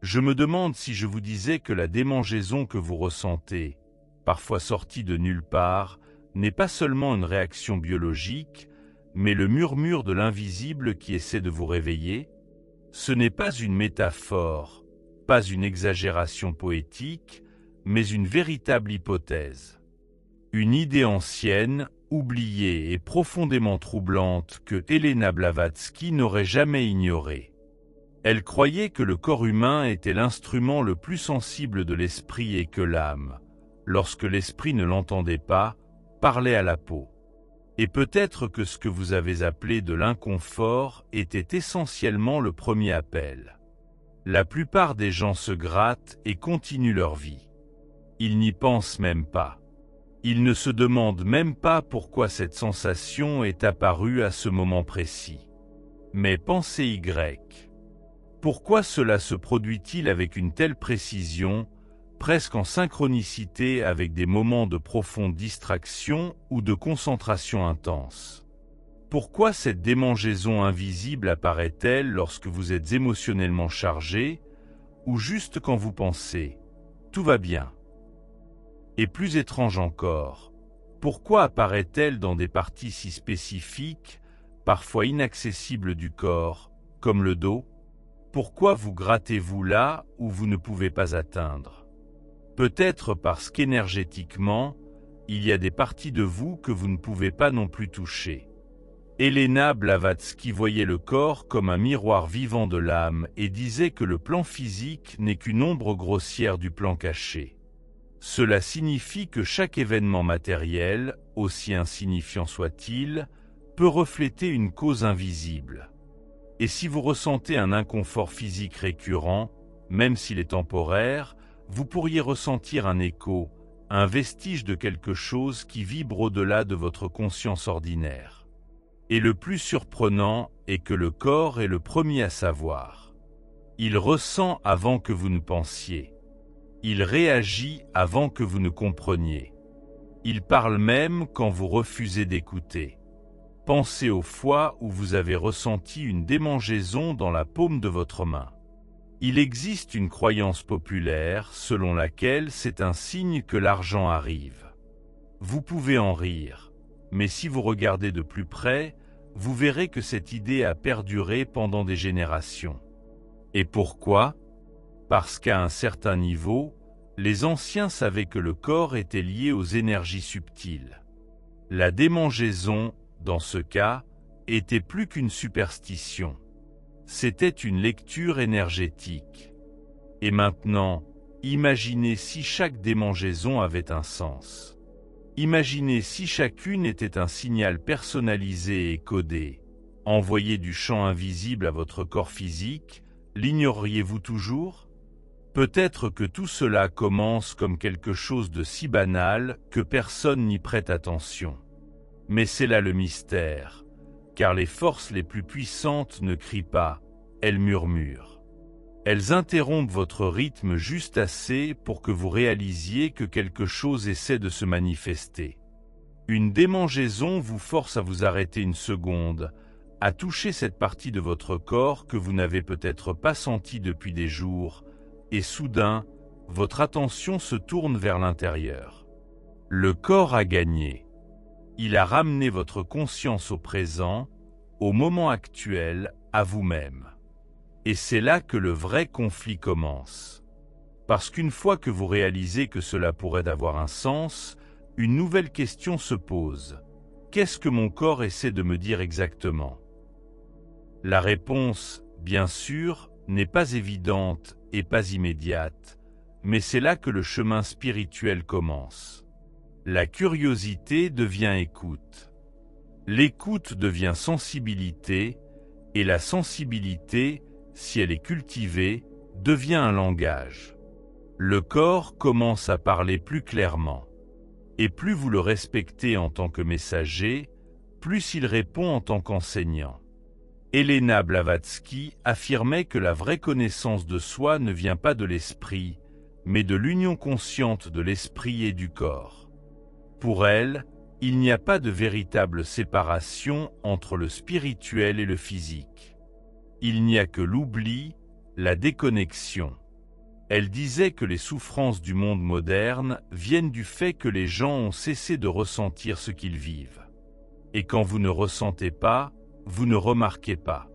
Je me demande si je vous disais que la démangeaison que vous ressentez, parfois sortie de nulle part, n'est pas seulement une réaction biologique, mais le murmure de l'invisible qui essaie de vous réveiller. Ce n'est pas une métaphore, pas une exagération poétique, mais une véritable hypothèse. Une idée ancienne, oubliée et profondément troublante que Helena Blavatsky n'aurait jamais ignorée. Elle croyait que le corps humain était l'instrument le plus sensible de l'esprit et que l'âme, lorsque l'esprit ne l'entendait pas, parlait à la peau. Et peut-être que ce que vous avez appelé de l'inconfort était essentiellement le premier appel. La plupart des gens se grattent et continuent leur vie. Ils n'y pensent même pas. Ils ne se demandent même pas pourquoi cette sensation est apparue à ce moment précis. Mais pensez Y. Pourquoi cela se produit-il avec une telle précision, presque en synchronicité avec des moments de profonde distraction ou de concentration intense? Pourquoi cette démangeaison invisible apparaît-elle lorsque vous êtes émotionnellement chargé, ou juste quand vous pensez « tout va bien ». Et plus étrange encore, pourquoi apparaît-elle dans des parties si spécifiques, parfois inaccessibles du corps, comme le dos? Pourquoi vous grattez-vous là où vous ne pouvez pas atteindre? Peut-être parce qu'énergétiquement, il y a des parties de vous que vous ne pouvez pas non plus toucher. Helena Blavatsky voyait le corps comme un miroir vivant de l'âme et disait que le plan physique n'est qu'une ombre grossière du plan caché. Cela signifie que chaque événement matériel, aussi insignifiant soit-il, peut refléter une cause invisible. Et si vous ressentez un inconfort physique récurrent, même s'il est temporaire, vous pourriez ressentir un écho, un vestige de quelque chose qui vibre au-delà de votre conscience ordinaire. Et le plus surprenant est que le corps est le premier à savoir. Il ressent avant que vous ne pensiez. Il réagit avant que vous ne compreniez. Il parle même quand vous refusez d'écouter. Pensez aux fois où vous avez ressenti une démangeaison dans la paume de votre main. Il existe une croyance populaire selon laquelle c'est un signe que l'argent arrive. Vous pouvez en rire, mais si vous regardez de plus près, vous verrez que cette idée a perduré pendant des générations. Et pourquoi? Parce qu'à un certain niveau, les anciens savaient que le corps était lié aux énergies subtiles. La démangeaison, dans ce cas, était plus qu'une superstition. C'était une lecture énergétique. Et maintenant, imaginez si chaque démangeaison avait un sens. Imaginez si chacune était un signal personnalisé et codé, envoyé du champ invisible à votre corps physique, l'ignoreriez-vous toujours? Peut-être que tout cela commence comme quelque chose de si banal que personne n'y prête attention. Mais c'est là le mystère, car les forces les plus puissantes ne crient pas, elles murmurent. Elles interrompent votre rythme juste assez pour que vous réalisiez que quelque chose essaie de se manifester. Une démangeaison vous force à vous arrêter une seconde, à toucher cette partie de votre corps que vous n'avez peut-être pas sentie depuis des jours, et soudain, votre attention se tourne vers l'intérieur. Le corps a gagné. Il a ramené votre conscience au présent, au moment actuel, à vous-même. Et c'est là que le vrai conflit commence. Parce qu'une fois que vous réalisez que cela pourrait avoir un sens, une nouvelle question se pose. Qu'est-ce que mon corps essaie de me dire exactement? La réponse, bien sûr, n'est pas évidente et pas immédiate, mais c'est là que le chemin spirituel commence. La curiosité devient écoute. L'écoute devient sensibilité, et la sensibilité, si elle est cultivée, devient un langage. Le corps commence à parler plus clairement. Et plus vous le respectez en tant que messager, plus il répond en tant qu'enseignant. Helena Blavatsky affirmait que la vraie connaissance de soi ne vient pas de l'esprit, mais de l'union consciente de l'esprit et du corps. Pour elle, il n'y a pas de véritable séparation entre le spirituel et le physique. Il n'y a que l'oubli, la déconnexion. Elle disait que les souffrances du monde moderne viennent du fait que les gens ont cessé de ressentir ce qu'ils vivent. Et quand vous ne ressentez pas, vous ne remarquez pas.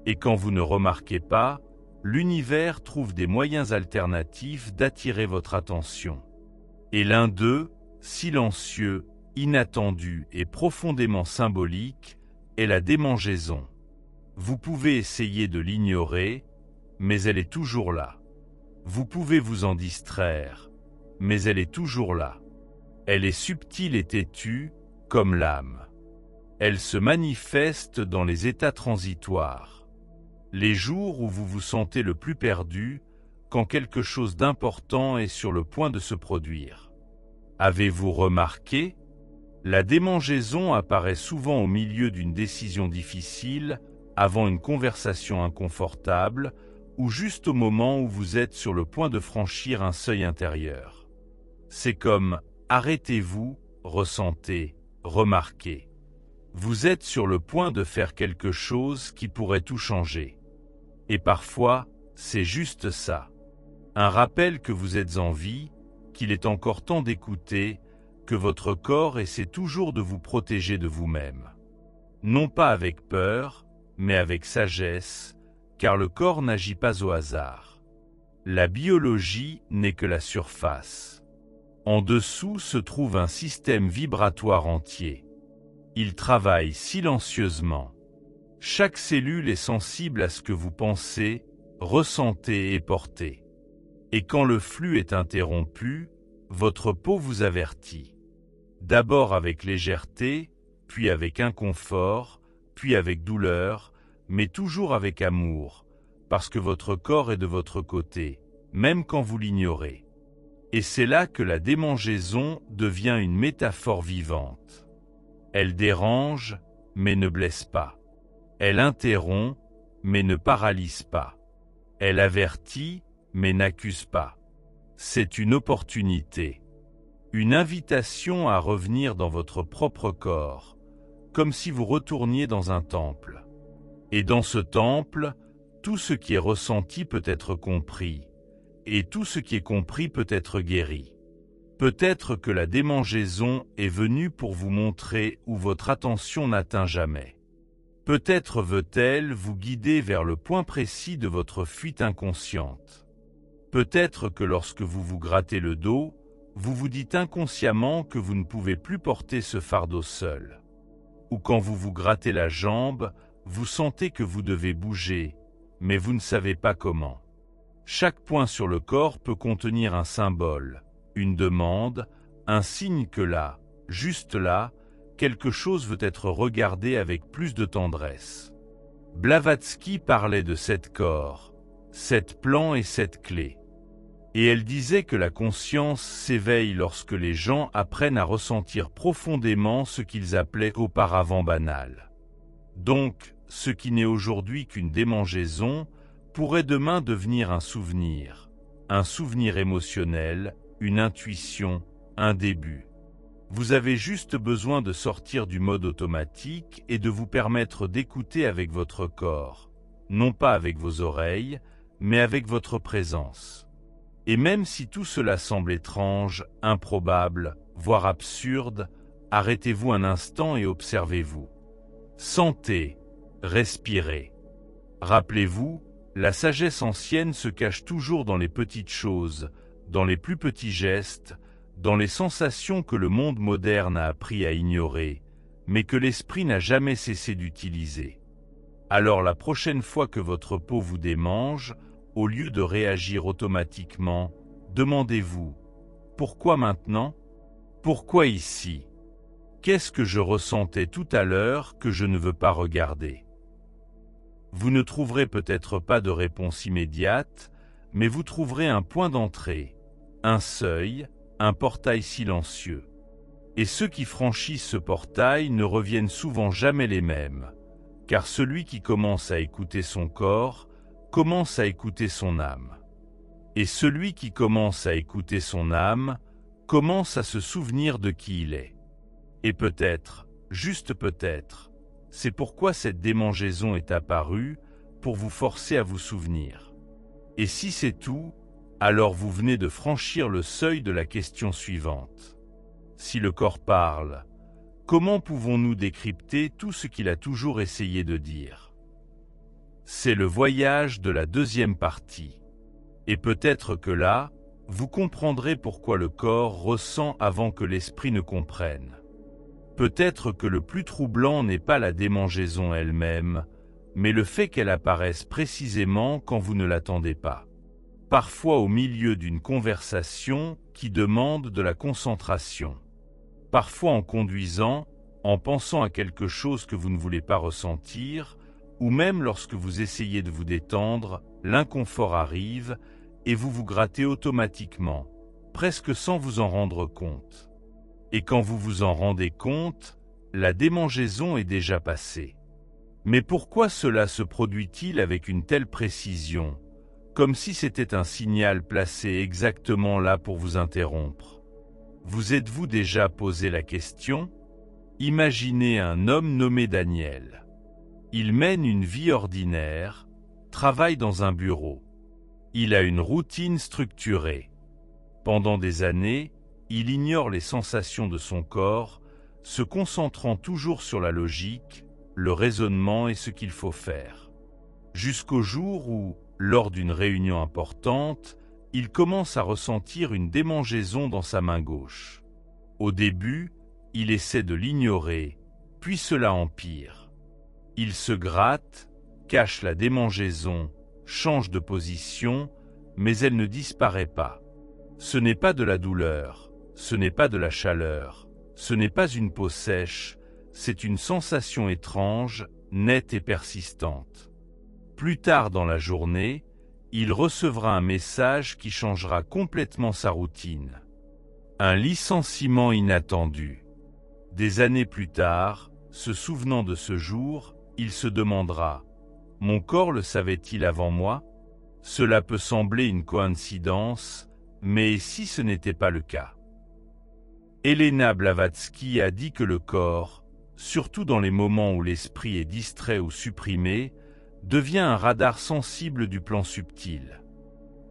Et quand vous ne remarquez pas, l'univers trouve des moyens alternatifs d'attirer votre attention. Et l'un d'eux, silencieux, inattendu et profondément symbolique, est la démangeaison. Vous pouvez essayer de l'ignorer, mais elle est toujours là. Vous pouvez vous en distraire, mais elle est toujours là. Elle est subtile et têtue, comme l'âme. Elle se manifeste dans les états transitoires. Les jours où vous vous sentez le plus perdu, quand quelque chose d'important est sur le point de se produire. Avez-vous remarqué? La démangeaison apparaît souvent au milieu d'une décision difficile, avant une conversation inconfortable, ou juste au moment où vous êtes sur le point de franchir un seuil intérieur. C'est comme « arrêtez-vous, ressentez, remarquez ». Vous êtes sur le point de faire quelque chose qui pourrait tout changer. Et parfois, c'est juste ça. Un rappel que vous êtes en vie, qu'il est encore temps d'écouter, que votre corps essaie toujours de vous protéger de vous-même. Non pas avec peur, mais avec sagesse, car le corps n'agit pas au hasard. La biologie n'est que la surface. En dessous se trouve un système vibratoire entier. Il travaille silencieusement. Chaque cellule est sensible à ce que vous pensez, ressentez et portez. Et quand le flux est interrompu, votre peau vous avertit. D'abord avec légèreté, puis avec inconfort, puis avec douleur, mais toujours avec amour, parce que votre corps est de votre côté, même quand vous l'ignorez. Et c'est là que la démangeaison devient une métaphore vivante. Elle dérange, mais ne blesse pas. Elle interrompt, mais ne paralyse pas. Elle avertit, mais n'accuse pas. C'est une opportunité. Une invitation à revenir dans votre propre corps, comme si vous retourniez dans un temple. Et dans ce temple, tout ce qui est ressenti peut être compris, et tout ce qui est compris peut être guéri. Peut-être que la démangeaison est venue pour vous montrer où votre attention n'atteint jamais. Peut-être veut-elle vous guider vers le point précis de votre fuite inconsciente. Peut-être que lorsque vous vous grattez le dos, vous vous dites inconsciemment que vous ne pouvez plus porter ce fardeau seul. Ou quand vous vous grattez la jambe, vous sentez que vous devez bouger, mais vous ne savez pas comment. Chaque point sur le corps peut contenir un symbole, une demande, un signe que là, juste là, quelque chose veut être regardé avec plus de tendresse. Blavatsky parlait de 7 corps, 7 plans et 7 clés. Et elle disait que la conscience s'éveille lorsque les gens apprennent à ressentir profondément ce qu'ils appelaient auparavant banal. Donc, ce qui n'est aujourd'hui qu'une démangeaison pourrait demain devenir un souvenir émotionnel, une intuition, un début. Vous avez juste besoin de sortir du mode automatique et de vous permettre d'écouter avec votre corps, non pas avec vos oreilles, mais avec votre présence. Et même si tout cela semble étrange, improbable, voire absurde, arrêtez-vous un instant et observez-vous. Sentez, respirez. Rappelez-vous, la sagesse ancienne se cache toujours dans les petites choses, dans les plus petits gestes, dans les sensations que le monde moderne a appris à ignorer, mais que l'esprit n'a jamais cessé d'utiliser. Alors la prochaine fois que votre peau vous démange, au lieu de réagir automatiquement, demandez-vous « Pourquoi maintenant ? Pourquoi ici ? Qu'est-ce que je ressentais tout à l'heure que je ne veux pas regarder ?» Vous ne trouverez peut-être pas de réponse immédiate, mais vous trouverez un point d'entrée, un seuil, un portail silencieux. Et ceux qui franchissent ce portail ne reviennent souvent jamais les mêmes, car celui qui commence à écouter son corps, commence à écouter son âme. Et celui qui commence à écouter son âme, commence à se souvenir de qui il est. Et peut-être, juste peut-être, c'est pourquoi cette démangeaison est apparue, pour vous forcer à vous souvenir. Et si c'est tout, alors vous venez de franchir le seuil de la question suivante. Si le corps parle, comment pouvons-nous décrypter tout ce qu'il a toujours essayé de dire? C'est le voyage de la deuxième partie. Et peut-être que là, vous comprendrez pourquoi le corps ressent avant que l'esprit ne comprenne. Peut-être que le plus troublant n'est pas la démangeaison elle-même, mais le fait qu'elle apparaisse précisément quand vous ne l'attendez pas. Parfois au milieu d'une conversation qui demande de la concentration. Parfois en conduisant, en pensant à quelque chose que vous ne voulez pas ressentir, ou même lorsque vous essayez de vous détendre, l'inconfort arrive et vous vous grattez automatiquement, presque sans vous en rendre compte. Et quand vous vous en rendez compte, la démangeaison est déjà passée. Mais pourquoi cela se produit-il avec une telle précision, comme si c'était un signal placé exactement là pour vous interrompre? Vous êtes-vous déjà posé la question? Imaginez un homme nommé Daniel. Il mène une vie ordinaire, travaille dans un bureau. Il a une routine structurée. Pendant des années, il ignore les sensations de son corps, se concentrant toujours sur la logique, le raisonnement et ce qu'il faut faire. Jusqu'au jour où, lors d'une réunion importante, il commence à ressentir une démangeaison dans sa main gauche. Au début, il essaie de l'ignorer, puis cela empire. Il se gratte, cache la démangeaison, change de position, mais elle ne disparaît pas. Ce n'est pas de la douleur, ce n'est pas de la chaleur, ce n'est pas une peau sèche, c'est une sensation étrange, nette et persistante. Plus tard dans la journée, il recevra un message qui changera complètement sa routine. Un licenciement inattendu. Des années plus tard, se souvenant de ce jour, il se demandera « Mon corps le savait-il avant moi ?» Cela peut sembler une coïncidence, mais si ce n'était pas le cas? Elena Blavatsky a dit que le corps, surtout dans les moments où l'esprit est distrait ou supprimé, devient un radar sensible du plan subtil.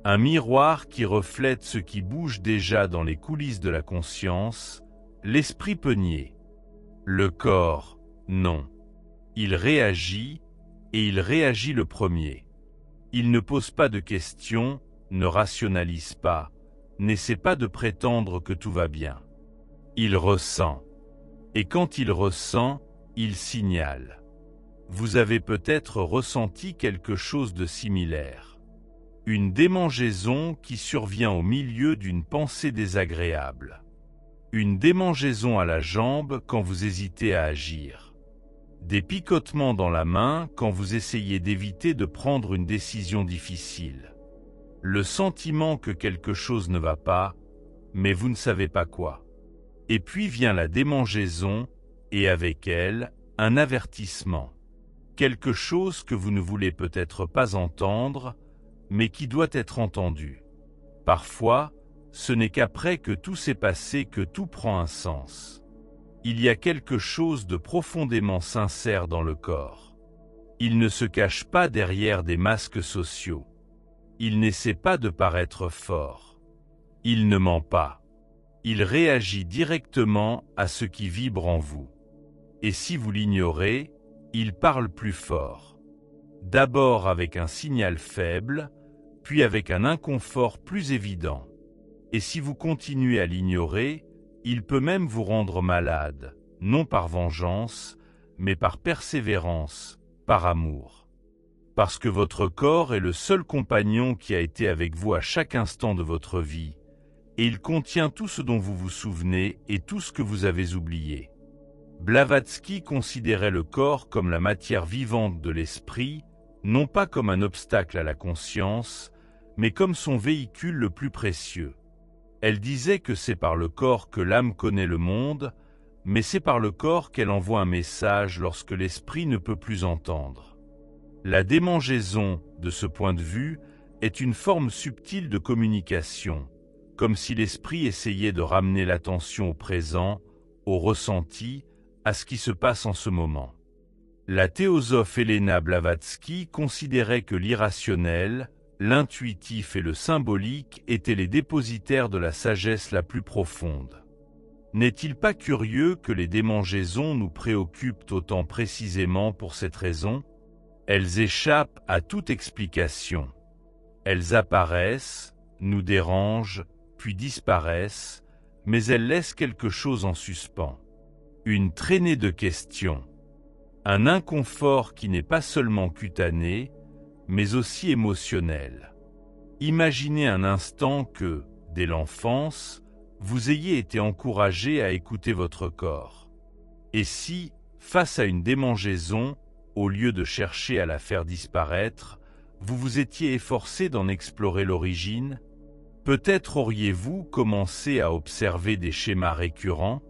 Un miroir qui reflète ce qui bouge déjà dans les coulisses de la conscience, l'esprit peut nier. Le corps, non. Il réagit, et il réagit le premier. Il ne pose pas de questions, ne rationalise pas, n'essaie pas de prétendre que tout va bien. Il ressent. Et quand il ressent, il signale. Vous avez peut-être ressenti quelque chose de similaire. Une démangeaison qui survient au milieu d'une pensée désagréable. Une démangeaison à la jambe quand vous hésitez à agir. Des picotements dans la main quand vous essayez d'éviter de prendre une décision difficile. Le sentiment que quelque chose ne va pas, mais vous ne savez pas quoi. Et puis vient la démangeaison, et avec elle, un avertissement. Quelque chose que vous ne voulez peut-être pas entendre, mais qui doit être entendu. Parfois, ce n'est qu'après que tout s'est passé que tout prend un sens. Il y a quelque chose de profondément sincère dans le corps. Il ne se cache pas derrière des masques sociaux. Il n'essaie pas de paraître fort. Il ne ment pas. Il réagit directement à ce qui vibre en vous. Et si vous l'ignorez, il parle plus fort. D'abord avec un signal faible, puis avec un inconfort plus évident. Et si vous continuez à l'ignorer, il peut même vous rendre malade, non par vengeance, mais par persévérance, par amour. Parce que votre corps est le seul compagnon qui a été avec vous à chaque instant de votre vie, et il contient tout ce dont vous vous souvenez et tout ce que vous avez oublié. Blavatsky considérait le corps comme la matière vivante de l'esprit, non pas comme un obstacle à la conscience, mais comme son véhicule le plus précieux. Elle disait que c'est par le corps que l'âme connaît le monde, mais c'est par le corps qu'elle envoie un message lorsque l'esprit ne peut plus entendre. La démangeaison, de ce point de vue, est une forme subtile de communication, comme si l'esprit essayait de ramener l'attention au présent, au ressenti, à ce qui se passe en ce moment. La théosophe Elena Blavatsky considérait que l'irrationnel, l'intuitif et le symbolique étaient les dépositaires de la sagesse la plus profonde. N'est-il pas curieux que les démangeaisons nous préoccupent autant précisément pour cette raison? Elles échappent à toute explication. Elles apparaissent, nous dérangent, puis disparaissent, mais elles laissent quelque chose en suspens. Une traînée de questions. Un inconfort qui n'est pas seulement cutané, mais aussi émotionnel. Imaginez un instant que, dès l'enfance, vous ayez été encouragé à écouter votre corps. Et si, face à une démangeaison, au lieu de chercher à la faire disparaître, vous vous étiez efforcé d'en explorer l'origine? Peut-être auriez-vous commencé à observer des schémas récurrents?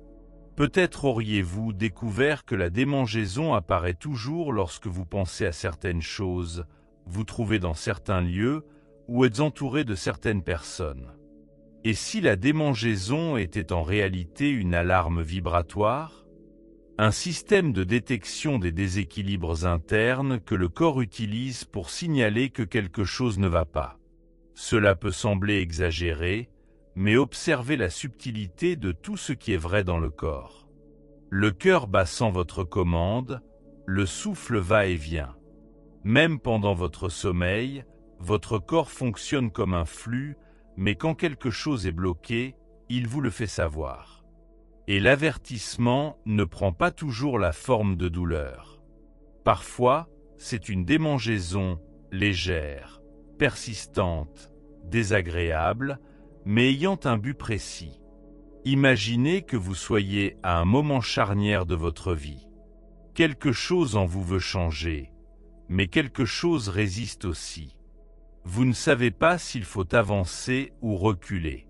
Peut-être auriez-vous découvert que la démangeaison apparaît toujours lorsque vous pensez à certaines choses, vous trouvez dans certains lieux ou êtes entouré de certaines personnes. Et si la démangeaison était en réalité une alarme vibratoire? Un système de détection des déséquilibres internes que le corps utilise pour signaler que quelque chose ne va pas. Cela peut sembler exagéré, mais observez la subtilité de tout ce qui est vrai dans le corps. Le cœur bat sans votre commande, le souffle va et vient. Même pendant votre sommeil, votre corps fonctionne comme un flux, mais quand quelque chose est bloqué, il vous le fait savoir. Et l'avertissement ne prend pas toujours la forme de douleur. Parfois, c'est une démangeaison légère, persistante, désagréable, mais ayant un but précis. Imaginez que vous soyez à un moment charnière de votre vie. Quelque chose en vous veut changer, mais quelque chose résiste aussi. Vous ne savez pas s'il faut avancer ou reculer.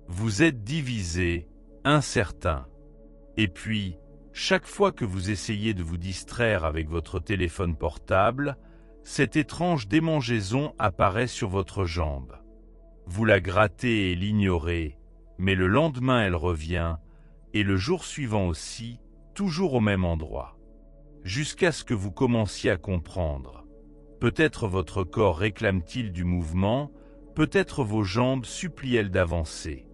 Vous êtes divisé, incertain. Et puis, chaque fois que vous essayez de vous distraire avec votre téléphone portable, cette étrange démangeaison apparaît sur votre jambe. Vous la grattez et l'ignorez, mais le lendemain elle revient, et le jour suivant aussi, toujours au même endroit. Jusqu'à ce que vous commenciez à comprendre. Peut-être votre corps réclame-t-il du mouvement, peut-être vos jambes supplient-elles d'avancer.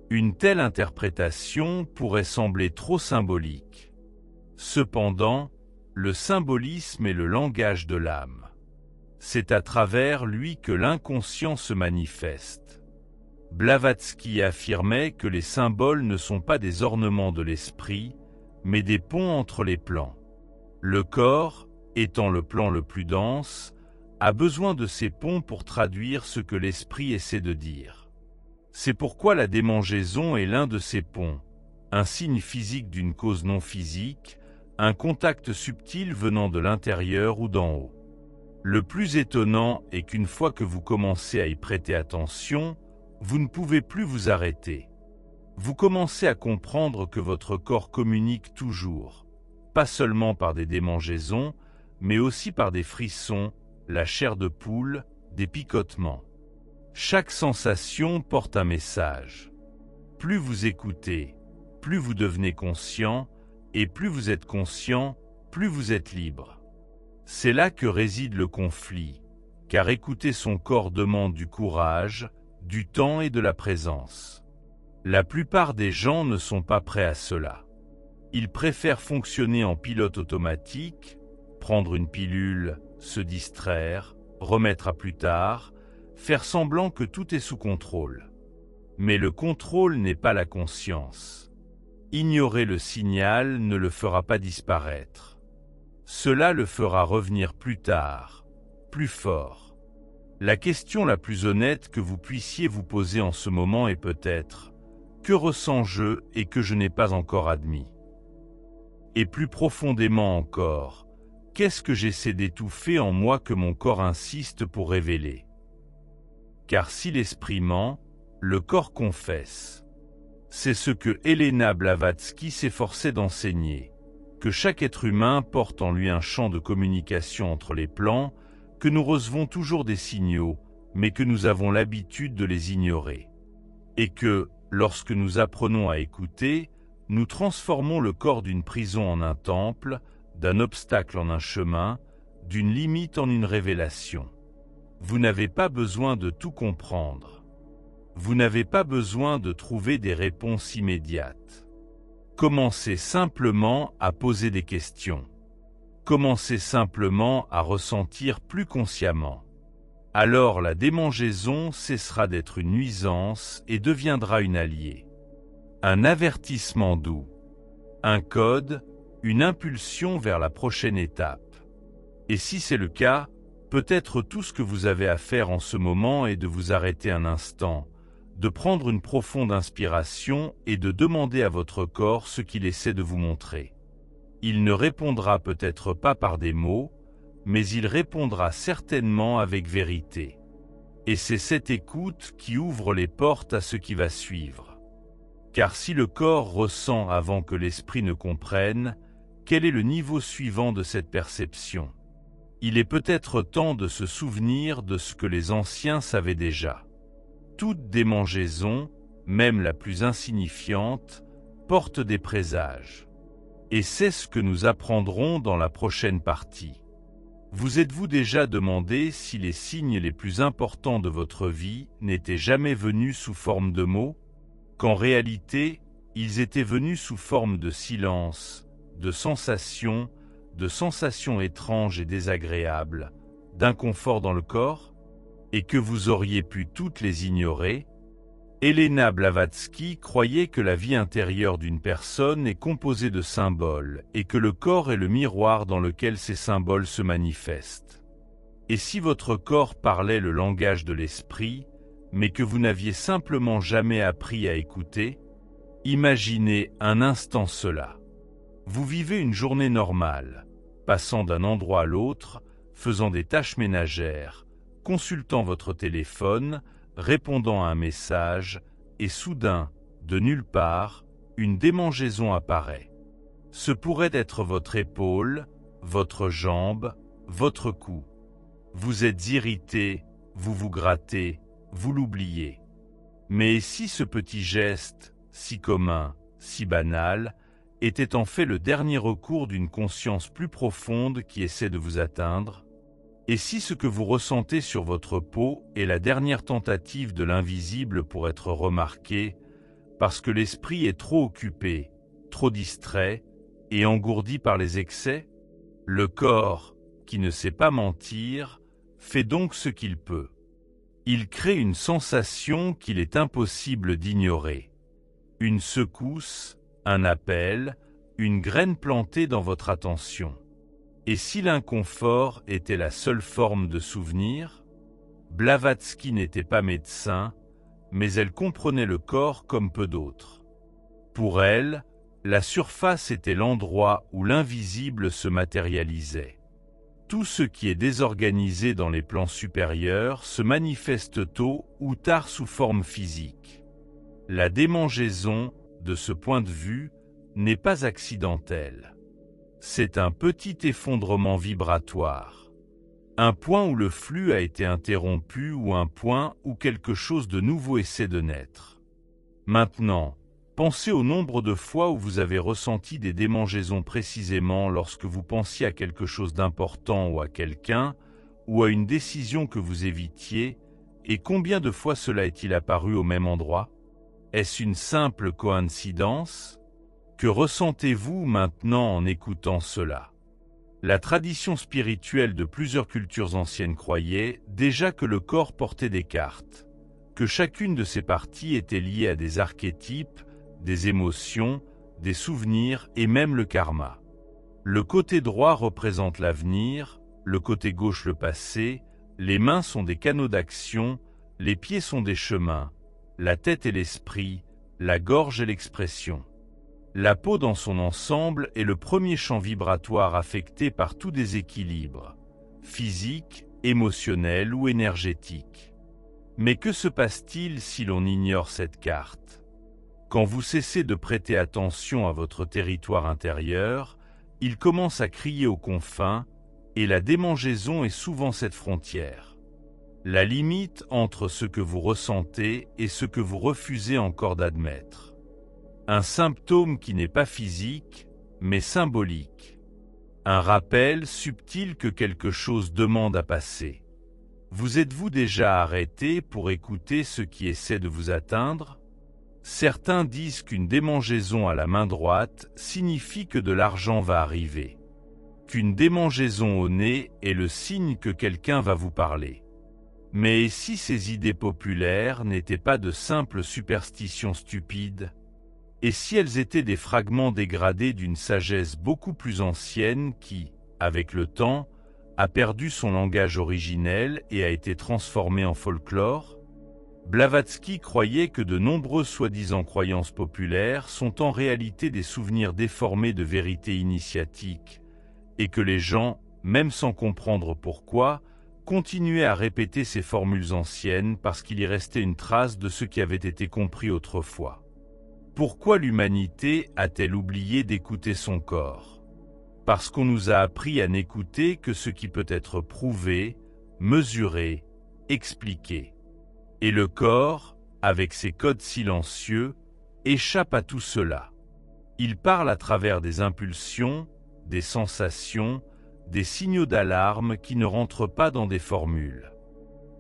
Une telle interprétation pourrait sembler trop symbolique. Cependant, le symbolisme est le langage de l'âme. C'est à travers lui que l'inconscient se manifeste. Blavatsky affirmait que les symboles ne sont pas des ornements de l'esprit, mais des ponts entre les plans. Le corps, étant le plan le plus dense, a besoin de ces ponts pour traduire ce que l'esprit essaie de dire. C'est pourquoi la démangeaison est l'un de ces ponts, un signe physique d'une cause non physique, un contact subtil venant de l'intérieur ou d'en haut. Le plus étonnant est qu'une fois que vous commencez à y prêter attention, vous ne pouvez plus vous arrêter. Vous commencez à comprendre que votre corps communique toujours, pas seulement par des démangeaisons, mais aussi par des frissons, la chair de poule, des picotements. Chaque sensation porte un message. Plus vous écoutez, plus vous devenez conscient, et plus vous êtes conscient, plus vous êtes libre. C'est là que réside le conflit, car écouter son corps demande du courage, du temps et de la présence. La plupart des gens ne sont pas prêts à cela. Ils préfèrent fonctionner en pilote automatique, prendre une pilule, se distraire, remettre à plus tard, faire semblant que tout est sous contrôle. Mais le contrôle n'est pas la conscience. Ignorer le signal ne le fera pas disparaître. Cela le fera revenir plus tard, plus fort. La question la plus honnête que vous puissiez vous poser en ce moment est peut-être « Que ressens-je et que je n'ai pas encore admis ?» Et plus profondément encore, qu'est-ce que j'essaie d'étouffer en moi que mon corps insiste pour révéler? Car si l'esprit ment, le corps confesse. C'est ce que Helena Blavatsky s'efforçait d'enseigner, que chaque être humain porte en lui un champ de communication entre les plans, que nous recevons toujours des signaux, mais que nous avons l'habitude de les ignorer. Et que, lorsque nous apprenons à écouter, nous transformons le corps d'une prison en un temple, d'un obstacle en un chemin, d'une limite en une révélation. Vous n'avez pas besoin de tout comprendre. Vous n'avez pas besoin de trouver des réponses immédiates. Commencez simplement à poser des questions. Commencez simplement à ressentir plus consciemment. Alors la démangeaison cessera d'être une nuisance et deviendra une alliée. Un avertissement doux. Un code, une impulsion vers la prochaine étape. Et si c'est le cas, peut-être tout ce que vous avez à faire en ce moment est de vous arrêter un instant, de prendre une profonde inspiration et de demander à votre corps ce qu'il essaie de vous montrer. Il ne répondra peut-être pas par des mots, mais il répondra certainement avec vérité. Et c'est cette écoute qui ouvre les portes à ce qui va suivre. Car si le corps ressent avant que l'esprit ne comprenne, quel est le niveau suivant de cette perception? Il est peut-être temps de se souvenir de ce que les anciens savaient déjà. Toute démangeaison, même la plus insignifiante, porte des présages. Et c'est ce que nous apprendrons dans la prochaine partie. Vous êtes-vous déjà demandé si les signes les plus importants de votre vie n'étaient jamais venus sous forme de mots, qu'en réalité, ils étaient venus sous forme de silence, de sensations étranges et désagréables, d'inconfort dans le corps, et que vous auriez pu toutes les ignorer? Elena Blavatsky croyait que la vie intérieure d'une personne est composée de symboles et que le corps est le miroir dans lequel ces symboles se manifestent. Et si votre corps parlait le langage de l'esprit, mais que vous n'aviez simplement jamais appris à écouter? Imaginez un instant cela. Vous vivez une journée normale, passant d'un endroit à l'autre, faisant des tâches ménagères, consultant votre téléphone, répondant à un message, et soudain, de nulle part, une démangeaison apparaît. Ce pourrait être votre épaule, votre jambe, votre cou. Vous êtes irrité, vous vous grattez, vous l'oubliez. Mais si ce petit geste, si commun, si banal, était en fait le dernier recours d'une conscience plus profonde qui essaie de vous atteindre? Et si ce que vous ressentez sur votre peau est la dernière tentative de l'invisible pour être remarqué, parce que l'esprit est trop occupé, trop distrait et engourdi par les excès? Le corps, qui ne sait pas mentir, fait donc ce qu'il peut. Il crée une sensation qu'il est impossible d'ignorer. Une secousse, un appel, une graine plantée dans votre attention. Et si l'inconfort était la seule forme de souvenir? Blavatsky n'était pas médecin, mais elle comprenait le corps comme peu d'autres. Pour elle, la surface était l'endroit où l'invisible se matérialisait. Tout ce qui est désorganisé dans les plans supérieurs se manifeste tôt ou tard sous forme physique. La démangeaison, de ce point de vue, n'est pas accidentelle. C'est un petit effondrement vibratoire. Un point où le flux a été interrompu ou un point où quelque chose de nouveau essaie de naître. Maintenant, pensez au nombre de fois où vous avez ressenti des démangeaisons précisément lorsque vous pensiez à quelque chose d'important ou à quelqu'un, ou à une décision que vous évitiez, et combien de fois cela est-il apparu au même endroit? Est-ce une simple coïncidence? Que ressentez-vous maintenant en écoutant cela? La tradition spirituelle de plusieurs cultures anciennes croyait déjà que le corps portait des cartes, que chacune de ses parties était liée à des archétypes, des émotions, des souvenirs et même le karma. Le côté droit représente l'avenir, le côté gauche le passé, les mains sont des canaux d'action, les pieds sont des chemins, la tête est l'esprit, la gorge est l'expression. La peau dans son ensemble est le premier champ vibratoire affecté par tout déséquilibre, physique, émotionnel ou énergétique. Mais que se passe-t-il si l'on ignore cette carte? Quand vous cessez de prêter attention à votre territoire intérieur, il commence à crier aux confins, et la démangeaison est souvent cette frontière. La limite entre ce que vous ressentez et ce que vous refusez encore d'admettre. Un symptôme qui n'est pas physique, mais symbolique. Un rappel subtil que quelque chose demande à passer. Vous êtes-vous déjà arrêté pour écouter ce qui essaie de vous atteindre? Certains disent qu'une démangeaison à la main droite signifie que de l'argent va arriver. Qu'une démangeaison au nez est le signe que quelqu'un va vous parler. Mais si ces idées populaires n'étaient pas de simples superstitions stupides? Et si elles étaient des fragments dégradés d'une sagesse beaucoup plus ancienne qui, avec le temps, a perdu son langage originel et a été transformée en folklore? Blavatsky croyait que de nombreuses soi-disant croyances populaires sont en réalité des souvenirs déformés de vérités initiatiques, et que les gens, même sans comprendre pourquoi, continuaient à répéter ces formules anciennes parce qu'il y restait une trace de ce qui avait été compris autrefois. Pourquoi l'humanité a-t-elle oublié d'écouter son corps? Parce qu'on nous a appris à n'écouter que ce qui peut être prouvé, mesuré, expliqué. Et le corps, avec ses codes silencieux, échappe à tout cela. Il parle à travers des impulsions, des sensations, des signaux d'alarme qui ne rentrent pas dans des formules.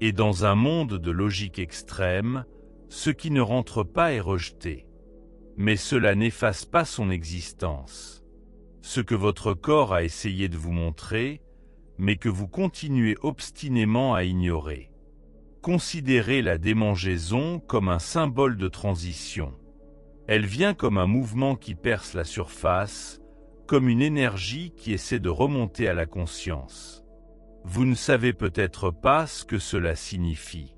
Et dans un monde de logique extrême, ce qui ne rentre pas est rejeté. Mais cela n'efface pas son existence. Ce que votre corps a essayé de vous montrer, mais que vous continuez obstinément à ignorer. Considérez la démangeaison comme un symbole de transition. Elle vient comme un mouvement qui perce la surface, comme une énergie qui essaie de remonter à la conscience. Vous ne savez peut-être pas ce que cela signifie.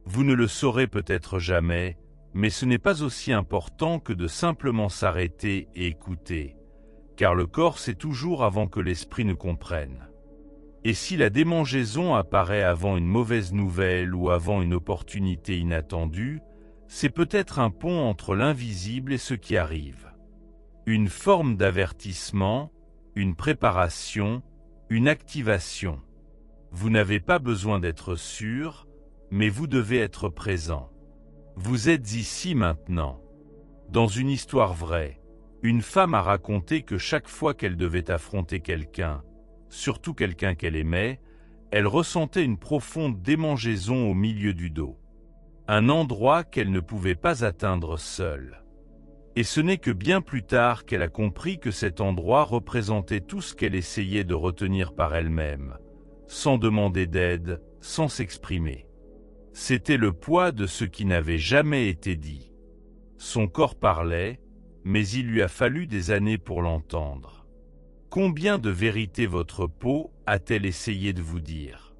Vous ne le saurez peut-être jamais, mais ce n'est pas aussi important que de simplement s'arrêter et écouter, car le corps sait toujours avant que l'esprit ne comprenne. Et si la démangeaison apparaît avant une mauvaise nouvelle ou avant une opportunité inattendue, c'est peut-être un pont entre l'invisible et ce qui arrive. Une forme d'avertissement, une préparation, une activation. Vous n'avez pas besoin d'être sûr, mais vous devez être présent. Vous êtes ici maintenant. Dans une histoire vraie, une femme a raconté que chaque fois qu'elle devait affronter quelqu'un, surtout quelqu'un qu'elle aimait, elle ressentait une profonde démangeaison au milieu du dos. Un endroit qu'elle ne pouvait pas atteindre seule. Et ce n'est que bien plus tard qu'elle a compris que cet endroit représentait tout ce qu'elle essayait de retenir par elle-même, sans demander d'aide, sans s'exprimer. C'était le poids de ce qui n'avait jamais été dit. Son corps parlait, mais il lui a fallu des années pour l'entendre. Combien de vérités votre peau a-t-elle essayé de vous dire?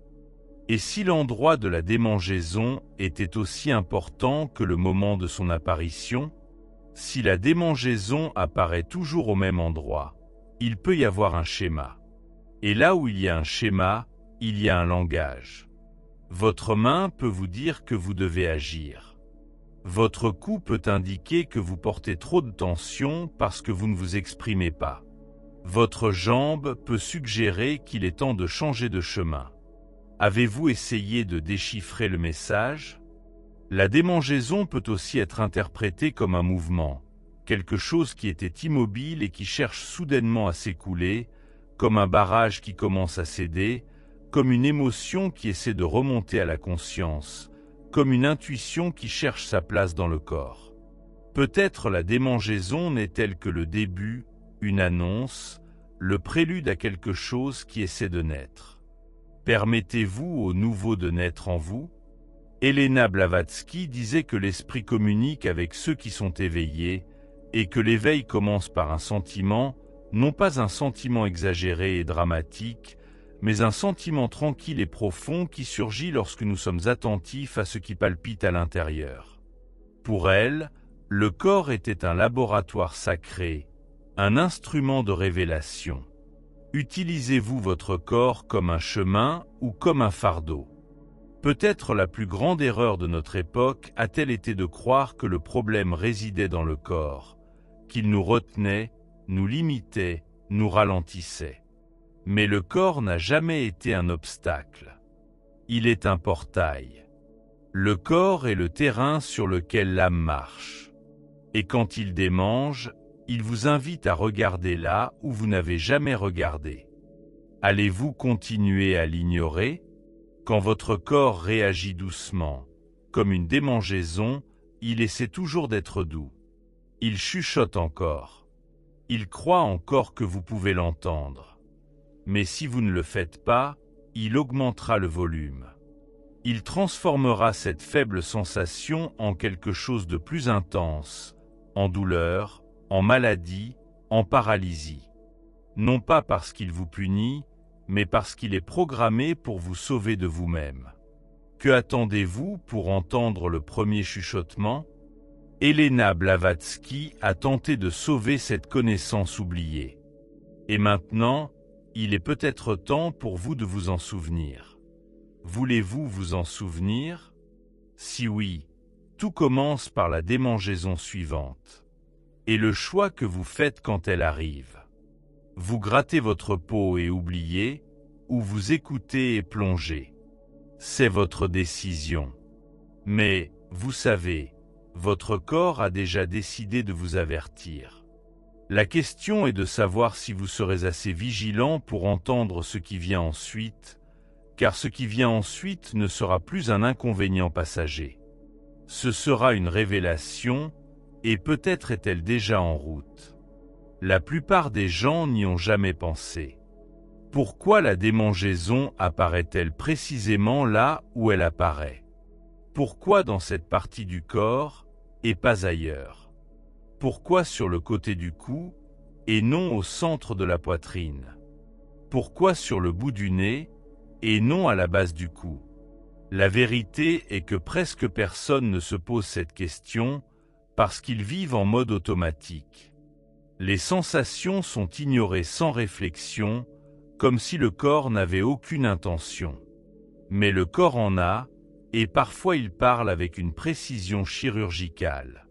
Et si l'endroit de la démangeaison était aussi important que le moment de son apparition? Si la démangeaison apparaît toujours au même endroit, il peut y avoir un schéma. Et là où il y a un schéma, il y a un langage. Votre main peut vous dire que vous devez agir. Votre cou peut indiquer que vous portez trop de tension parce que vous ne vous exprimez pas. Votre jambe peut suggérer qu'il est temps de changer de chemin. Avez-vous essayé de déchiffrer le message? La démangeaison peut aussi être interprétée comme un mouvement, quelque chose qui était immobile et qui cherche soudainement à s'écouler, comme un barrage qui commence à céder, comme une émotion qui essaie de remonter à la conscience, comme une intuition qui cherche sa place dans le corps. Peut-être la démangeaison n'est-elle que le début, une annonce, le prélude à quelque chose qui essaie de naître. Permettez-vous au nouveau de naître en vous? Elena Blavatsky disait que l'esprit communique avec ceux qui sont éveillés et que l'éveil commence par un sentiment, non pas un sentiment exagéré et dramatique, mais un sentiment tranquille et profond qui surgit lorsque nous sommes attentifs à ce qui palpite à l'intérieur. Pour elle, le corps était un laboratoire sacré, un instrument de révélation. Utilisez-vous votre corps comme un chemin ou comme un fardeau? Peut-être la plus grande erreur de notre époque a-t-elle été de croire que le problème résidait dans le corps, qu'il nous retenait, nous limitait, nous ralentissait. Mais le corps n'a jamais été un obstacle. Il est un portail. Le corps est le terrain sur lequel l'âme marche. Et quand il démange, il vous invite à regarder là où vous n'avez jamais regardé. Allez-vous continuer à l'ignorer? Quand votre corps réagit doucement, comme une démangeaison, il essaie toujours d'être doux. Il chuchote encore. Il croit encore que vous pouvez l'entendre. Mais si vous ne le faites pas, il augmentera le volume. Il transformera cette faible sensation en quelque chose de plus intense, en douleur, en maladie, en paralysie. Non pas parce qu'il vous punit, mais parce qu'il est programmé pour vous sauver de vous-même. Que attendez-vous pour entendre le premier chuchotement? Elena Blavatsky a tenté de sauver cette connaissance oubliée. Et maintenant, il est peut-être temps pour vous de vous en souvenir. Voulez-vous vous en souvenir? Si oui, tout commence par la démangeaison suivante. Et le choix que vous faites quand elle arrive. Vous grattez votre peau et oubliez, ou vous écoutez et plongez. C'est votre décision. Mais, vous savez, votre corps a déjà décidé de vous avertir. La question est de savoir si vous serez assez vigilant pour entendre ce qui vient ensuite, car ce qui vient ensuite ne sera plus un inconvénient passager. Ce sera une révélation, et peut-être est-elle déjà en route. La plupart des gens n'y ont jamais pensé. Pourquoi la démangeaison apparaît-elle précisément là où elle apparaît? Pourquoi dans cette partie du corps, et pas ailleurs? Pourquoi sur le côté du cou, et non au centre de la poitrine? Pourquoi sur le bout du nez, et non à la base du cou? La vérité est que presque personne ne se pose cette question, parce qu'ils vivent en mode automatique. Les sensations sont ignorées sans réflexion, comme si le corps n'avait aucune intention. Mais le corps en a, et parfois il parle avec une précision chirurgicale.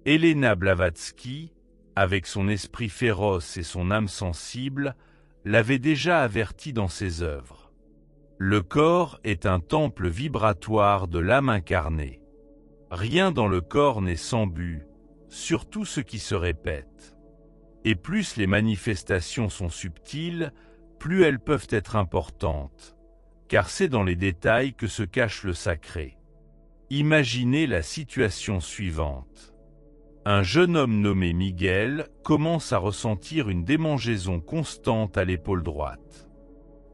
Elena Blavatsky, avec son esprit féroce et son âme sensible, l'avait déjà averti dans ses œuvres. Le corps est un temple vibratoire de l'âme incarnée. Rien dans le corps n'est sans but, surtout ce qui se répète. Et plus les manifestations sont subtiles, plus elles peuvent être importantes, car c'est dans les détails que se cache le sacré. Imaginez la situation suivante. Un jeune homme nommé Miguel commence à ressentir une démangeaison constante à l'épaule droite.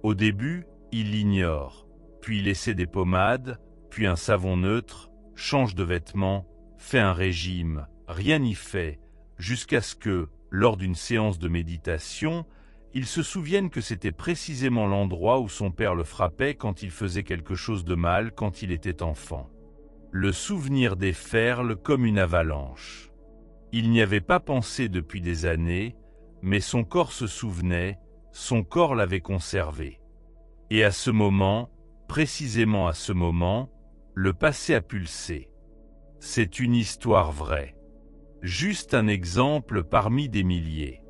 Au début, il l'ignore, puis il essaie des pommades, puis un savon neutre, change de vêtements, fait un régime, rien n'y fait, jusqu'à ce que, lors d'une séance de méditation, il se souvienne que c'était précisément l'endroit où son père le frappait quand il faisait quelque chose de mal quand il était enfant. Le souvenir déferle comme une avalanche. Il n'y avait pas pensé depuis des années, mais son corps se souvenait, son corps l'avait conservé. Et à ce moment, précisément à ce moment, le passé a pulsé. C'est une histoire vraie. Juste un exemple parmi des milliers.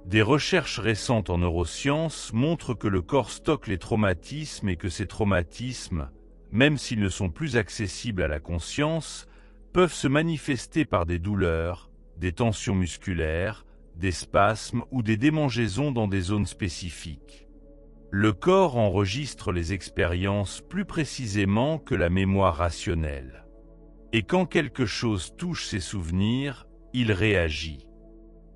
Des recherches récentes en neurosciences montrent que le corps stocke les traumatismes et que ces traumatismes, même s'ils ne sont plus accessibles à la conscience, peuvent se manifester par des douleurs, des tensions musculaires, des spasmes ou des démangeaisons dans des zones spécifiques. Le corps enregistre les expériences plus précisément que la mémoire rationnelle. Et quand quelque chose touche ses souvenirs, il réagit.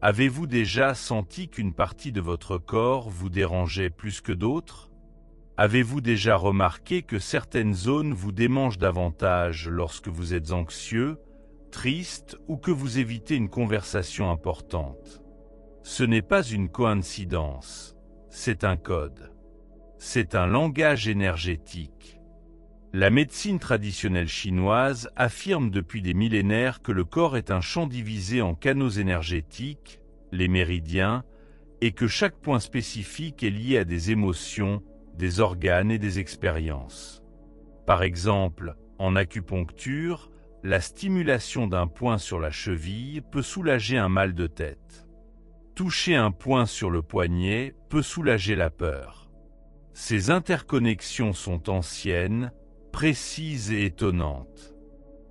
Avez-vous déjà senti qu'une partie de votre corps vous dérangeait plus que d'autres? Avez-vous déjà remarqué que certaines zones vous démangent davantage lorsque vous êtes anxieux, triste ou que vous évitez une conversation importante? Ce n'est pas une coïncidence, c'est un code. C'est un langage énergétique. La médecine traditionnelle chinoise affirme depuis des millénaires que le corps est un champ divisé en canaux énergétiques, les méridiens, et que chaque point spécifique est lié à des émotions, des organes et des expériences. Par exemple, en acupuncture, la stimulation d'un point sur la cheville peut soulager un mal de tête. Toucher un point sur le poignet peut soulager la peur. Ces interconnexions sont anciennes, précises et étonnantes.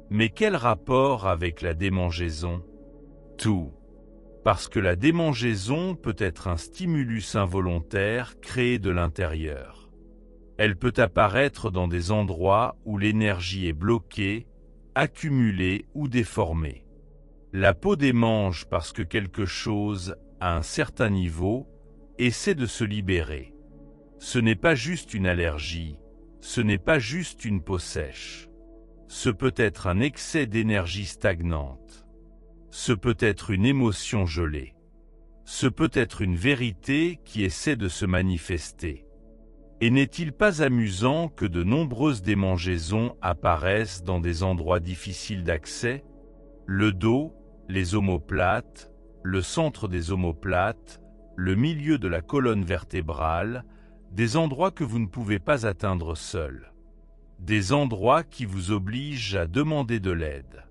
Mais quel rapport avec la démangeaison? Tout. Parce que la démangeaison peut être un stimulus involontaire créé de l'intérieur. Elle peut apparaître dans des endroits où l'énergie est bloquée, accumulée ou déformée. La peau démange parce que quelque chose, à un certain niveau, essaie de se libérer. Ce n'est pas juste une allergie, ce n'est pas juste une peau sèche. Ce peut être un excès d'énergie stagnante. Ce peut être une émotion gelée. Ce peut être une vérité qui essaie de se manifester. Et n'est-il pas amusant que de nombreuses démangeaisons apparaissent dans des endroits difficiles d'accès? Le dos, les omoplates, le centre des omoplates, le milieu de la colonne vertébrale, des endroits que vous ne pouvez pas atteindre seul. Des endroits qui vous obligent à demander de l'aide.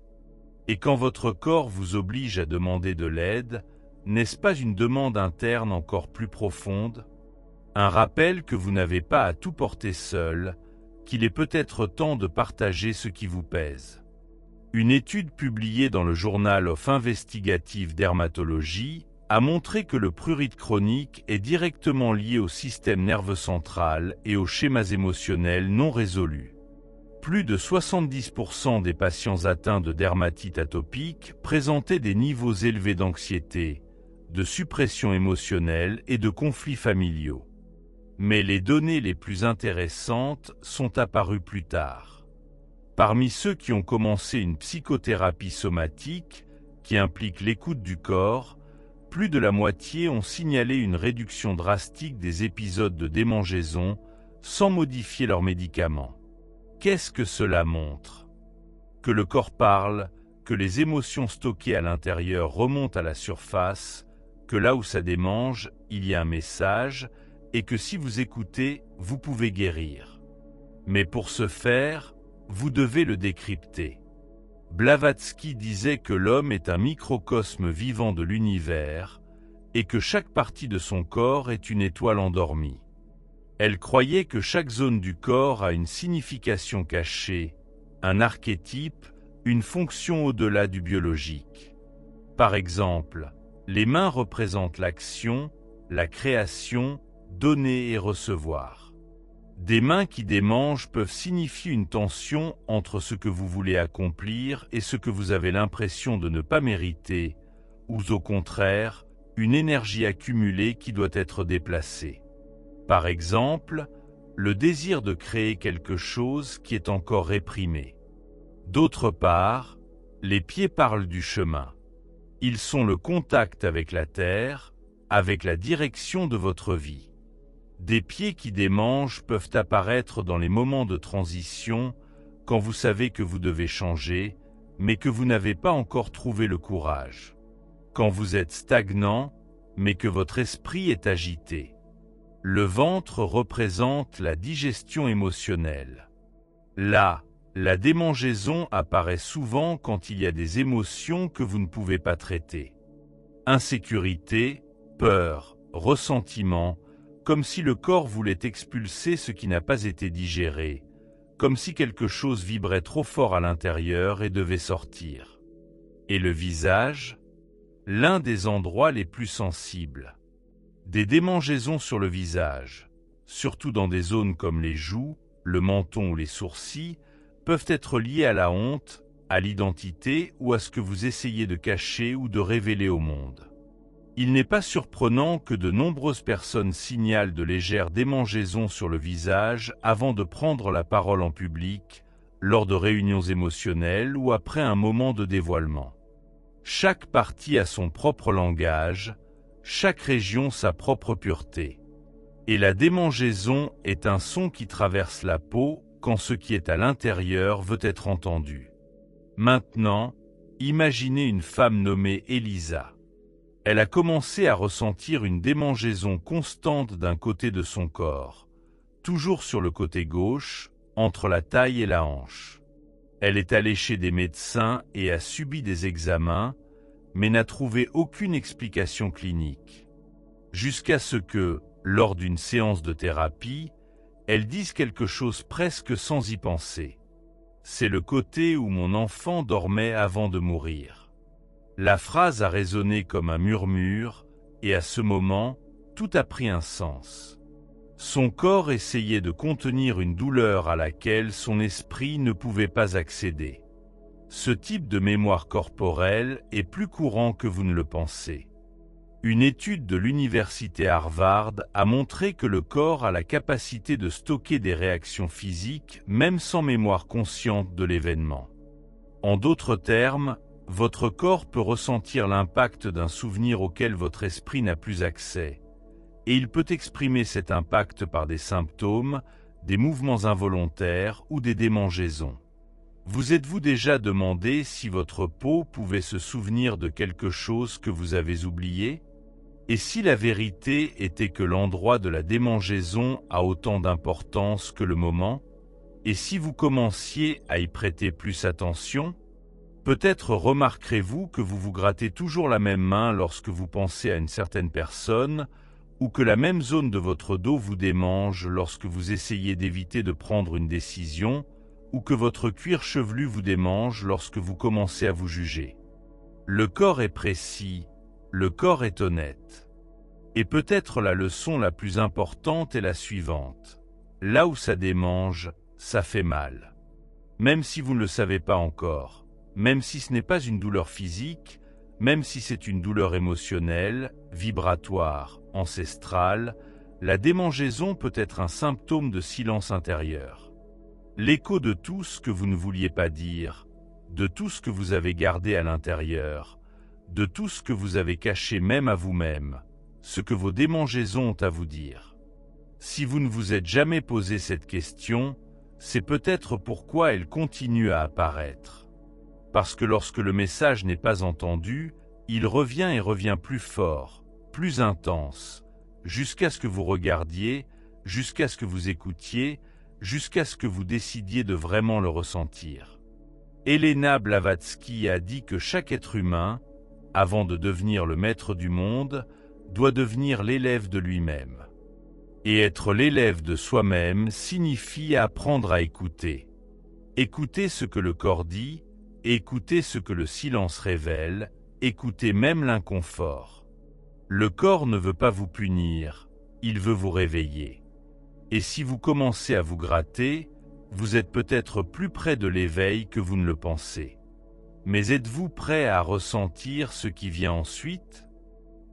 Et quand votre corps vous oblige à demander de l'aide, n'est-ce pas une demande interne encore plus profonde? Un rappel que vous n'avez pas à tout porter seul, qu'il est peut-être temps de partager ce qui vous pèse. Une étude publiée dans le Journal of Investigative Dermatology a montré que le prurite chronique est directement lié au système nerveux central et aux schémas émotionnels non résolus. Plus de 70% des patients atteints de dermatite atopique présentaient des niveaux élevés d'anxiété, de suppression émotionnelle et de conflits familiaux. Mais les données les plus intéressantes sont apparues plus tard. Parmi ceux qui ont commencé une psychothérapie somatique, qui implique l'écoute du corps, plus de la moitié ont signalé une réduction drastique des épisodes de démangeaison sans modifier leurs médicaments. Qu'est-ce que cela montre? Que le corps parle, que les émotions stockées à l'intérieur remontent à la surface, que là où ça démange, il y a un message, et que si vous écoutez, vous pouvez guérir. Mais pour ce faire, vous devez le décrypter. Blavatsky disait que l'homme est un microcosme vivant de l'univers et que chaque partie de son corps est une étoile endormie. Elle croyait que chaque zone du corps a une signification cachée, un archétype, une fonction au-delà du biologique. Par exemple, les mains représentent l'action, la création, donner et recevoir. Des mains qui démangent peuvent signifier une tension entre ce que vous voulez accomplir et ce que vous avez l'impression de ne pas mériter, ou au contraire, une énergie accumulée qui doit être déplacée. Par exemple, le désir de créer quelque chose qui est encore réprimé. D'autre part, les pieds parlent du chemin. Ils sont le contact avec la terre, avec la direction de votre vie. Des pieds qui démangent peuvent apparaître dans les moments de transition, quand vous savez que vous devez changer, mais que vous n'avez pas encore trouvé le courage. Quand vous êtes stagnant, mais que votre esprit est agité. Le ventre représente la digestion émotionnelle. Là, la démangeaison apparaît souvent quand il y a des émotions que vous ne pouvez pas traiter. Insécurité, peur, ressentiment, comme si le corps voulait expulser ce qui n'a pas été digéré, comme si quelque chose vibrait trop fort à l'intérieur et devait sortir. Et le visage, l'un des endroits les plus sensibles. Des démangeaisons sur le visage, surtout dans des zones comme les joues, le menton ou les sourcils, peuvent être liées à la honte, à l'identité ou à ce que vous essayez de cacher ou de révéler au monde. Il n'est pas surprenant que de nombreuses personnes signalent de légères démangeaisons sur le visage avant de prendre la parole en public, lors de réunions émotionnelles ou après un moment de dévoilement. Chaque partie a son propre langage, chaque région sa propre pureté. Et la démangeaison est un son qui traverse la peau quand ce qui est à l'intérieur veut être entendu. Maintenant, imaginez une femme nommée Elisa. Elle a commencé à ressentir une démangeaison constante d'un côté de son corps, toujours sur le côté gauche, entre la taille et la hanche. Elle est allée chez des médecins et a subi des examens, mais n'a trouvé aucune explication clinique. Jusqu'à ce que, lors d'une séance de thérapie, elle dise quelque chose presque sans y penser. C'est le côté où mon enfant dormait avant de mourir. La phrase a résonné comme un murmure, et à ce moment, tout a pris un sens. Son corps essayait de contenir une douleur à laquelle son esprit ne pouvait pas accéder. Ce type de mémoire corporelle est plus courant que vous ne le pensez. Une étude de l'université Harvard a montré que le corps a la capacité de stocker des réactions physiques même sans mémoire consciente de l'événement. En d'autres termes, votre corps peut ressentir l'impact d'un souvenir auquel votre esprit n'a plus accès, et il peut exprimer cet impact par des symptômes, des mouvements involontaires ou des démangeaisons. Vous êtes-vous déjà demandé si votre peau pouvait se souvenir de quelque chose que vous avez oublié? Et si la vérité était que l'endroit de la démangeaison a autant d'importance que le moment? Et si vous commenciez à y prêter plus attention? Peut-être remarquerez-vous que vous vous grattez toujours la même main lorsque vous pensez à une certaine personne, ou que la même zone de votre dos vous démange lorsque vous essayez d'éviter de prendre une décision, ou que votre cuir chevelu vous démange lorsque vous commencez à vous juger. Le corps est précis, le corps est honnête. Et peut-être la leçon la plus importante est la suivante. Là où ça démange, ça fait mal. Même si vous ne le savez pas encore, même si ce n'est pas une douleur physique, même si c'est une douleur émotionnelle, vibratoire, ancestrale, la démangeaison peut être un symptôme de silence intérieur. L'écho de tout ce que vous ne vouliez pas dire, de tout ce que vous avez gardé à l'intérieur, de tout ce que vous avez caché même à vous-même, ce que vos démangeaisons ont à vous dire. Si vous ne vous êtes jamais posé cette question, c'est peut-être pourquoi elle continue à apparaître. Parce que lorsque le message n'est pas entendu, il revient et revient plus fort, plus intense, jusqu'à ce que vous regardiez, jusqu'à ce que vous écoutiez, jusqu'à ce que vous décidiez de vraiment le ressentir. Elena Blavatsky a dit que chaque être humain, avant de devenir le maître du monde, doit devenir l'élève de lui-même. Et être l'élève de soi-même signifie apprendre à écouter. Écouter ce que le corps dit, écouter ce que le silence révèle, écouter même l'inconfort. Le corps ne veut pas vous punir, il veut vous réveiller. Et si vous commencez à vous gratter, vous êtes peut-être plus près de l'éveil que vous ne le pensez. Mais êtes-vous prêt à ressentir ce qui vient ensuite?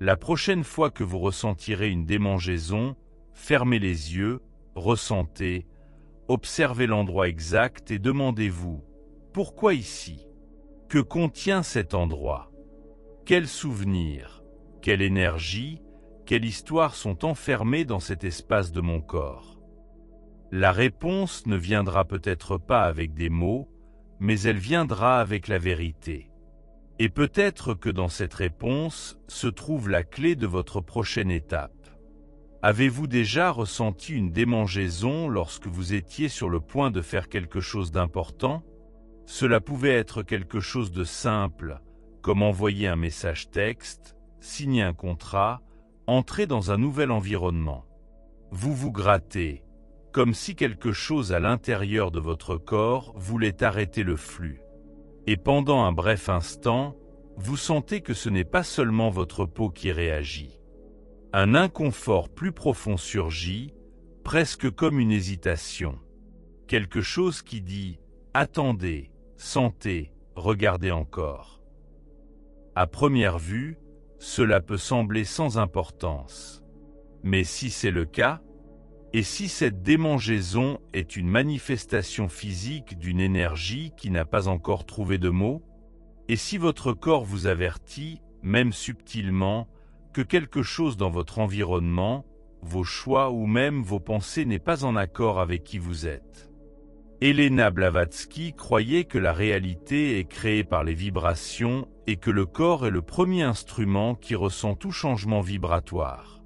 La prochaine fois que vous ressentirez une démangeaison, fermez les yeux, ressentez, observez l'endroit exact et demandez-vous, pourquoi ici? Que contient cet endroit? Quels souvenirs, quelle énergie, quelle histoire sont enfermés dans cet espace de mon corps? La réponse ne viendra peut-être pas avec des mots, mais elle viendra avec la vérité. Et peut-être que dans cette réponse se trouve la clé de votre prochaine étape. Avez-vous déjà ressenti une démangeaison lorsque vous étiez sur le point de faire quelque chose d'important? Cela pouvait être quelque chose de simple, comme envoyer un message texte, signer un contrat, entrer dans un nouvel environnement. Vous vous grattez, comme si quelque chose à l'intérieur de votre corps voulait arrêter le flux. Et pendant un bref instant, vous sentez que ce n'est pas seulement votre peau qui réagit. Un inconfort plus profond surgit, presque comme une hésitation. Quelque chose qui dit « Attendez, sentez, regardez encore ». À première vue, cela peut sembler sans importance. Mais si c'est le cas, et si cette démangeaison est une manifestation physique d'une énergie qui n'a pas encore trouvé de mots, et si votre corps vous avertit, même subtilement, que quelque chose dans votre environnement, vos choix ou même vos pensées n'est pas en accord avec qui vous êtes. Elena Blavatsky croyait que la réalité est créée par les vibrations et que le corps est le premier instrument qui ressent tout changement vibratoire.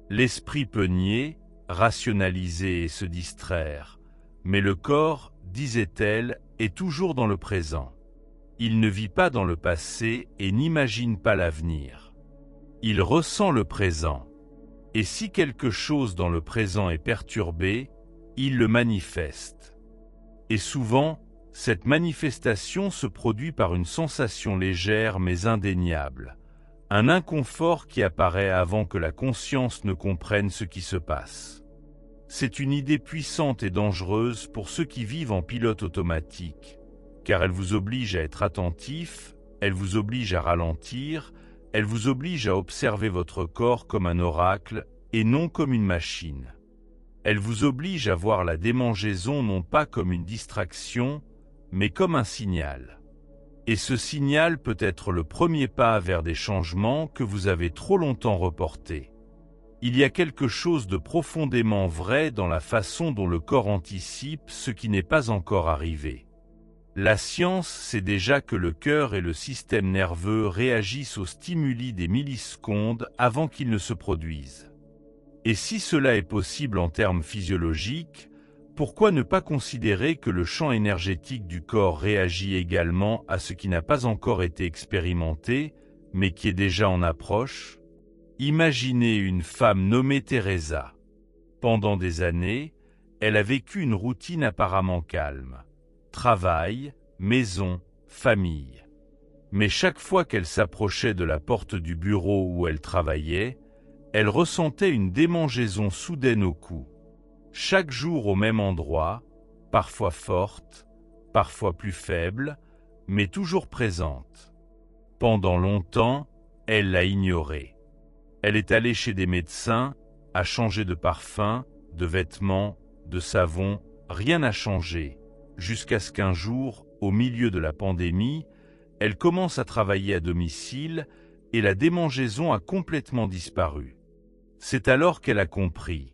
L'esprit peut nier, rationaliser et se distraire, mais le corps, disait-elle, est toujours dans le présent. Il ne vit pas dans le passé et n'imagine pas l'avenir. Il ressent le présent. Et si quelque chose dans le présent est perturbé, il le manifeste. Et souvent, cette manifestation se produit par une sensation légère mais indéniable, un inconfort qui apparaît avant que la conscience ne comprenne ce qui se passe. C'est une idée puissante et dangereuse pour ceux qui vivent en pilote automatique, car elle vous oblige à être attentif, elle vous oblige à ralentir, elle vous oblige à observer votre corps comme un oracle et non comme une machine. Elle vous oblige à voir la démangeaison non pas comme une distraction, mais comme un signal. Et ce signal peut être le premier pas vers des changements que vous avez trop longtemps reportés. Il y a quelque chose de profondément vrai dans la façon dont le corps anticipe ce qui n'est pas encore arrivé. La science sait déjà que le cœur et le système nerveux réagissent aux stimuli des millisecondes avant qu'ils ne se produisent. Et si cela est possible en termes physiologiques, pourquoi ne pas considérer que le champ énergétique du corps réagit également à ce qui n'a pas encore été expérimenté, mais qui est déjà en approche? Imaginez une femme nommée Teresa. Pendant des années, elle a vécu une routine apparemment calme. Travail, maison, famille. Mais chaque fois qu'elle s'approchait de la porte du bureau où elle travaillait, elle ressentait une démangeaison soudaine au cou. Chaque jour au même endroit, parfois forte, parfois plus faible, mais toujours présente. Pendant longtemps, elle l'a ignorée. Elle est allée chez des médecins, a changé de parfum, de vêtements, de savon, rien n'a changé, jusqu'à ce qu'un jour, au milieu de la pandémie, elle commence à travailler à domicile et la démangeaison a complètement disparu. C'est alors qu'elle a compris.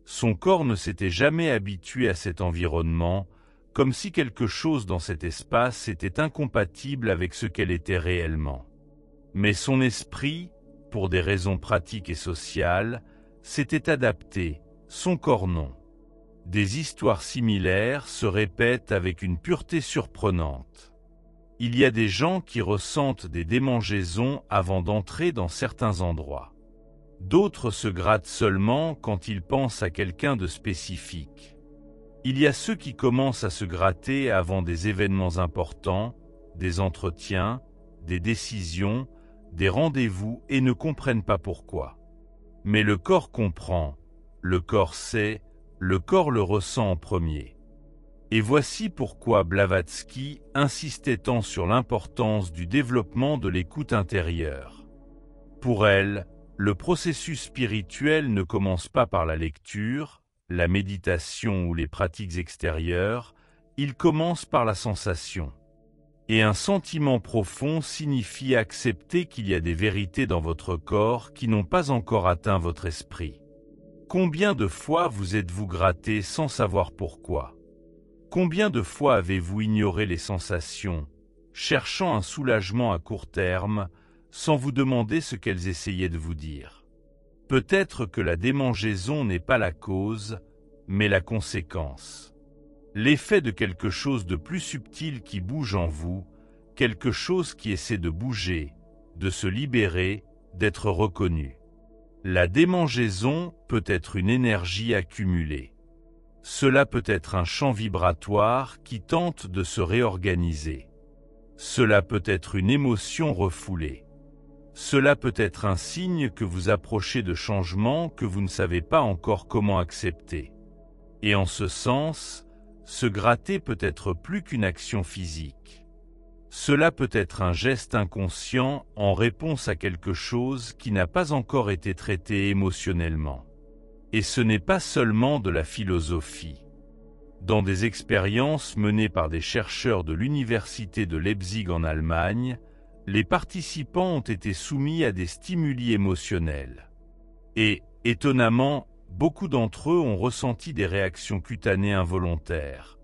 Son corps ne s'était jamais habitué à cet environnement, comme si quelque chose dans cet espace était incompatible avec ce qu'elle était réellement. Mais son esprit, pour des raisons pratiques et sociales, s'était adapté, son corps non. Des histoires similaires se répètent avec une pureté surprenante. Il y a des gens qui ressentent des démangeaisons avant d'entrer dans certains endroits. D'autres se grattent seulement quand ils pensent à quelqu'un de spécifique. Il y a ceux qui commencent à se gratter avant des événements importants, des entretiens, des décisions, des rendez-vous et ne comprennent pas pourquoi. Mais le corps comprend, le corps sait, le corps le ressent en premier. Et voici pourquoi Blavatsky insistait tant sur l'importance du développement de l'écoute intérieure. Pour elle, le processus spirituel ne commence pas par la lecture, la méditation ou les pratiques extérieures, il commence par la sensation. Et un sentiment profond signifie accepter qu'il y a des vérités dans votre corps qui n'ont pas encore atteint votre esprit. Combien de fois vous êtes-vous gratté sans savoir pourquoi? Combien de fois avez-vous ignoré les sensations, cherchant un soulagement à court terme, sans vous demander ce qu'elles essayaient de vous dire? Peut-être que la démangeaison n'est pas la cause, mais la conséquence. L'effet de quelque chose de plus subtil qui bouge en vous, quelque chose qui essaie de bouger, de se libérer, d'être reconnu. La démangeaison peut être une énergie accumulée. Cela peut être un champ vibratoire qui tente de se réorganiser. Cela peut être une émotion refoulée. Cela peut être un signe que vous approchez de changements que vous ne savez pas encore comment accepter. Et en ce sens, se gratter peut être plus qu'une action physique. Cela peut être un geste inconscient en réponse à quelque chose qui n'a pas encore été traité émotionnellement. Et ce n'est pas seulement de la philosophie. Dans des expériences menées par des chercheurs de l'université de Leipzig en Allemagne, les participants ont été soumis à des stimuli émotionnels. Et, étonnamment, beaucoup d'entre eux ont ressenti des réactions cutanées involontaires,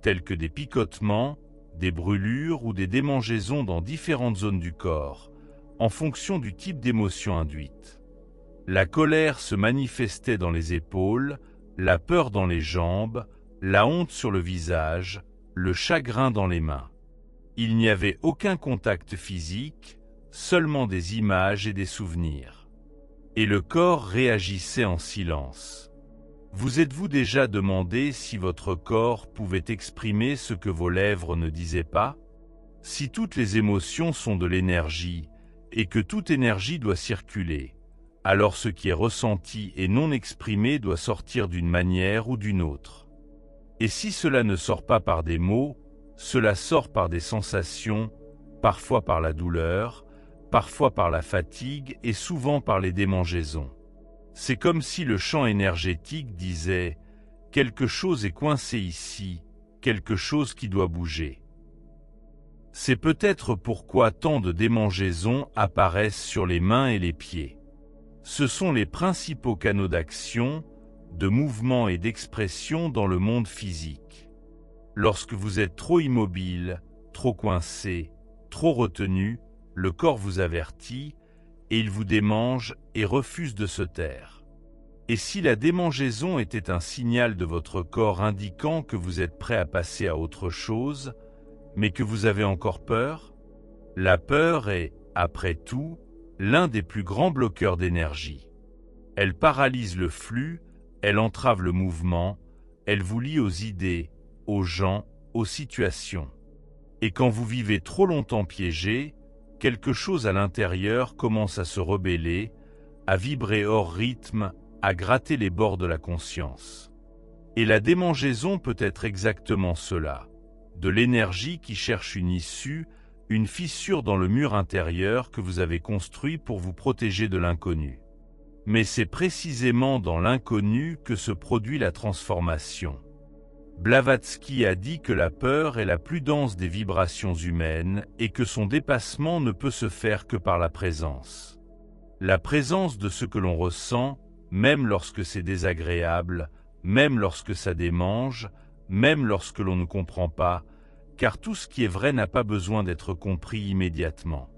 telles que des picotements, des brûlures ou des démangeaisons dans différentes zones du corps, en fonction du type d'émotion induite. La colère se manifestait dans les épaules, la peur dans les jambes, la honte sur le visage, le chagrin dans les mains. Il n'y avait aucun contact physique, seulement des images et des souvenirs. Et le corps réagissait en silence. Vous êtes-vous déjà demandé si votre corps pouvait exprimer ce que vos lèvres ne disaient pas? Si toutes les émotions sont de l'énergie, et que toute énergie doit circuler, alors ce qui est ressenti et non exprimé doit sortir d'une manière ou d'une autre. Et si cela ne sort pas par des mots, cela sort par des sensations, parfois par la douleur, parfois par la fatigue et souvent par les démangeaisons. C'est comme si le champ énergétique disait « quelque chose est coincé ici, quelque chose qui doit bouger ». C'est peut-être pourquoi tant de démangeaisons apparaissent sur les mains et les pieds. Ce sont les principaux canaux d'action, de mouvement et d'expression dans le monde physique. Lorsque vous êtes trop immobile, trop coincé, trop retenu, le corps vous avertit et il vous démange et refuse de se taire. Et si la démangeaison était un signal de votre corps indiquant que vous êtes prêt à passer à autre chose, mais que vous avez encore peur? La peur est, après tout, l'un des plus grands bloqueurs d'énergie. Elle paralyse le flux, elle entrave le mouvement, elle vous lie aux idées, aux gens, aux situations. Et quand vous vivez trop longtemps piégé, quelque chose à l'intérieur commence à se rebeller, à vibrer hors rythme, à gratter les bords de la conscience. Et la démangeaison peut être exactement cela, de l'énergie qui cherche une issue, une fissure dans le mur intérieur que vous avez construit pour vous protéger de l'inconnu. Mais c'est précisément dans l'inconnu que se produit la transformation. Blavatsky a dit que la peur est la plus dense des vibrations humaines et que son dépassement ne peut se faire que par la présence. La présence de ce que l'on ressent, même lorsque c'est désagréable, même lorsque ça démange, même lorsque l'on ne comprend pas, car tout ce qui est vrai n'a pas besoin d'être compris immédiatement.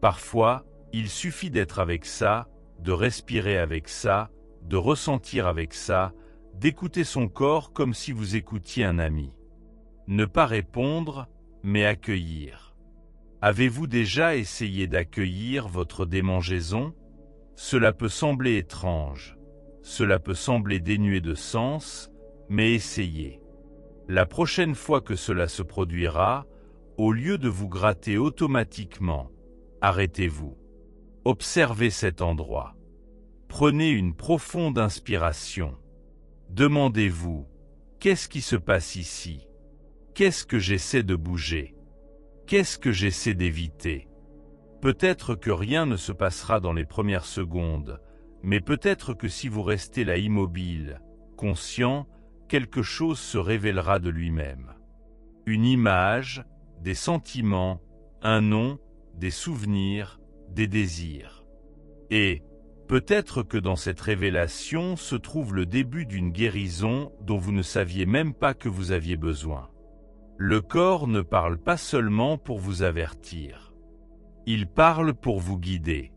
Parfois, il suffit d'être avec ça, de respirer avec ça, de ressentir avec ça, d'écouter son corps comme si vous écoutiez un ami. Ne pas répondre, mais accueillir. Avez-vous déjà essayé d'accueillir votre démangeaison? Cela peut sembler étrange, cela peut sembler dénué de sens, mais essayez. La prochaine fois que cela se produira, au lieu de vous gratter automatiquement, arrêtez-vous. Observez cet endroit. Prenez une profonde inspiration. Demandez-vous, qu'est-ce qui se passe ici? Qu'est-ce que j'essaie de bouger? Qu'est-ce que j'essaie d'éviter? Peut-être que rien ne se passera dans les premières secondes, mais peut-être que si vous restez là immobile, conscient, quelque chose se révélera de lui-même. Une image, des sentiments, un nom, des souvenirs, des désirs. Et peut-être que dans cette révélation se trouve le début d'une guérison dont vous ne saviez même pas que vous aviez besoin. Le corps ne parle pas seulement pour vous avertir. Il parle pour vous guider.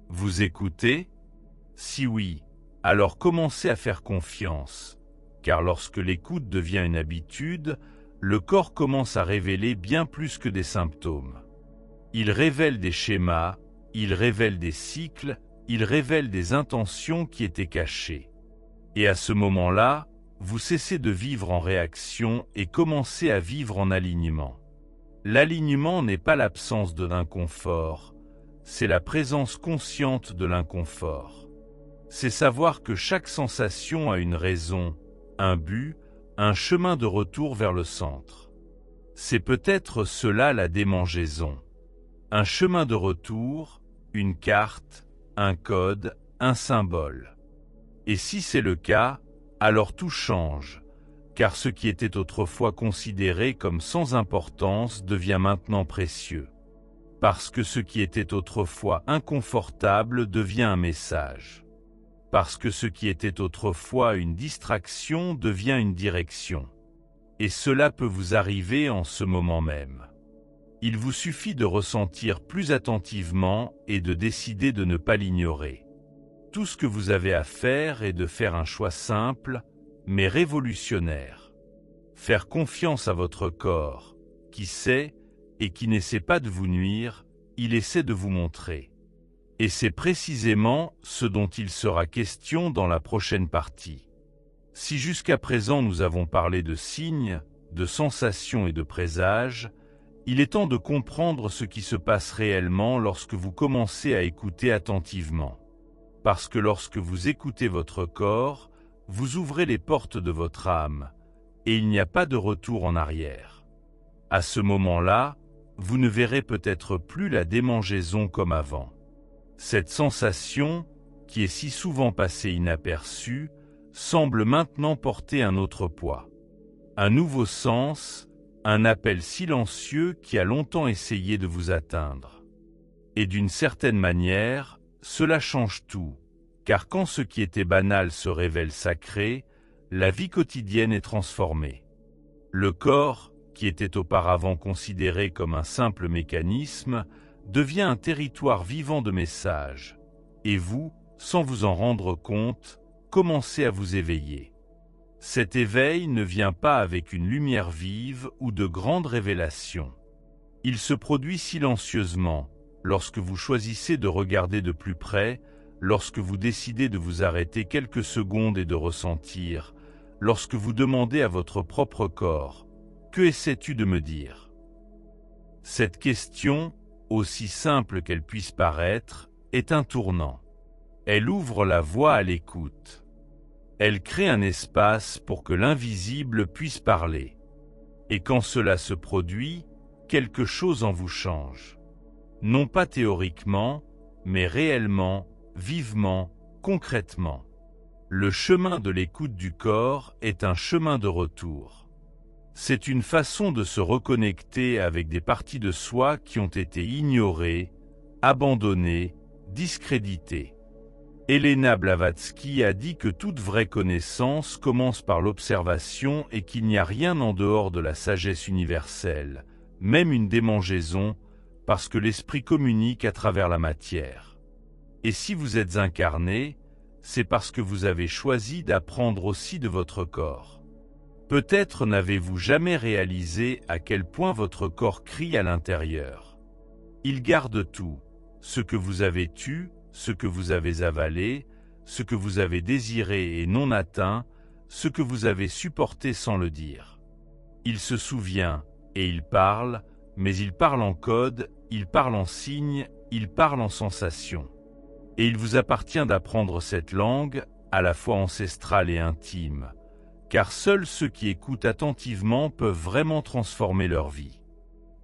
Vous écoutez? Si oui, alors commencez à faire confiance, car lorsque l'écoute devient une habitude, le corps commence à révéler bien plus que des symptômes. Il révèle des schémas, il révèle des cycles, il révèle des intentions qui étaient cachées. Et à ce moment-là, vous cessez de vivre en réaction et commencez à vivre en alignement. L'alignement n'est pas l'absence de l'inconfort, c'est la présence consciente de l'inconfort. C'est savoir que chaque sensation a une raison, un but, un chemin de retour vers le centre. C'est peut-être cela la démangeaison. Un chemin de retour, une carte, un code, un symbole. Et si c'est le cas, alors tout change, car ce qui était autrefois considéré comme sans importance devient maintenant précieux. Parce que ce qui était autrefois inconfortable devient un message. Parce que ce qui était autrefois une distraction devient une direction. Et cela peut vous arriver en ce moment même. Il vous suffit de ressentir plus attentivement et de décider de ne pas l'ignorer. Tout ce que vous avez à faire est de faire un choix simple, mais révolutionnaire. Faire confiance à votre corps, qui sait et qui n'essaie pas de vous nuire, il essaie de vous montrer. Et c'est précisément ce dont il sera question dans la prochaine partie. Si jusqu'à présent nous avons parlé de signes, de sensations et de présages, il est temps de comprendre ce qui se passe réellement lorsque vous commencez à écouter attentivement. parce que lorsque vous écoutez votre corps, vous ouvrez les portes de votre âme, et il n'y a pas de retour en arrière. À ce moment-là, vous ne verrez peut-être plus la démangeaison comme avant. Cette sensation, qui est si souvent passée inaperçue, semble maintenant porter un autre poids. Un nouveau sens, un appel silencieux qui a longtemps essayé de vous atteindre. Et d'une certaine manière, cela change tout, car quand ce qui était banal se révèle sacré, la vie quotidienne est transformée. Le corps, qui était auparavant considéré comme un simple mécanisme, devient un territoire vivant de messages, et vous, sans vous en rendre compte, commencez à vous éveiller. Cet éveil ne vient pas avec une lumière vive ou de grandes révélations. Il se produit silencieusement, lorsque vous choisissez de regarder de plus près, lorsque vous décidez de vous arrêter quelques secondes et de ressentir, lorsque vous demandez à votre propre corps, « Que essaies-tu de me dire ?» Cette question, aussi simple qu'elle puisse paraître, est un tournant. Elle ouvre la voie à l'écoute. Elle crée un espace pour que l'invisible puisse parler. Et quand cela se produit, quelque chose en vous change. Non pas théoriquement, mais réellement, vivement, concrètement. Le chemin de l'écoute du corps est un chemin de retour. C'est une façon de se reconnecter avec des parties de soi qui ont été ignorées, abandonnées, discréditées. Elena Blavatsky a dit que toute vraie connaissance commence par l'observation et qu'il n'y a rien en dehors de la sagesse universelle, même une démangeaison, parce que l'esprit communique à travers la matière. Et si vous êtes incarné, c'est parce que vous avez choisi d'apprendre aussi de votre corps. Peut-être n'avez-vous jamais réalisé à quel point votre corps crie à l'intérieur. Il garde tout, ce que vous avez tu, ce que vous avez avalé, ce que vous avez désiré et non atteint, ce que vous avez supporté sans le dire. Il se souvient, et il parle, mais il parle en code, il parle en signes, il parle en sensations. Et il vous appartient d'apprendre cette langue, à la fois ancestrale et intime, car seuls ceux qui écoutent attentivement peuvent vraiment transformer leur vie.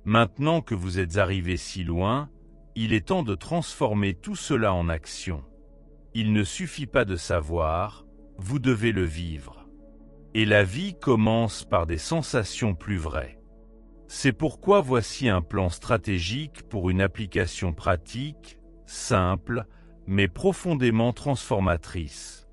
Maintenant que vous êtes arrivés si loin, il est temps de transformer tout cela en action. Il ne suffit pas de savoir, vous devez le vivre. Et la vie commence par des sensations plus vraies. C'est pourquoi voici un plan stratégique pour une application pratique, simple, mais profondément transformatrice.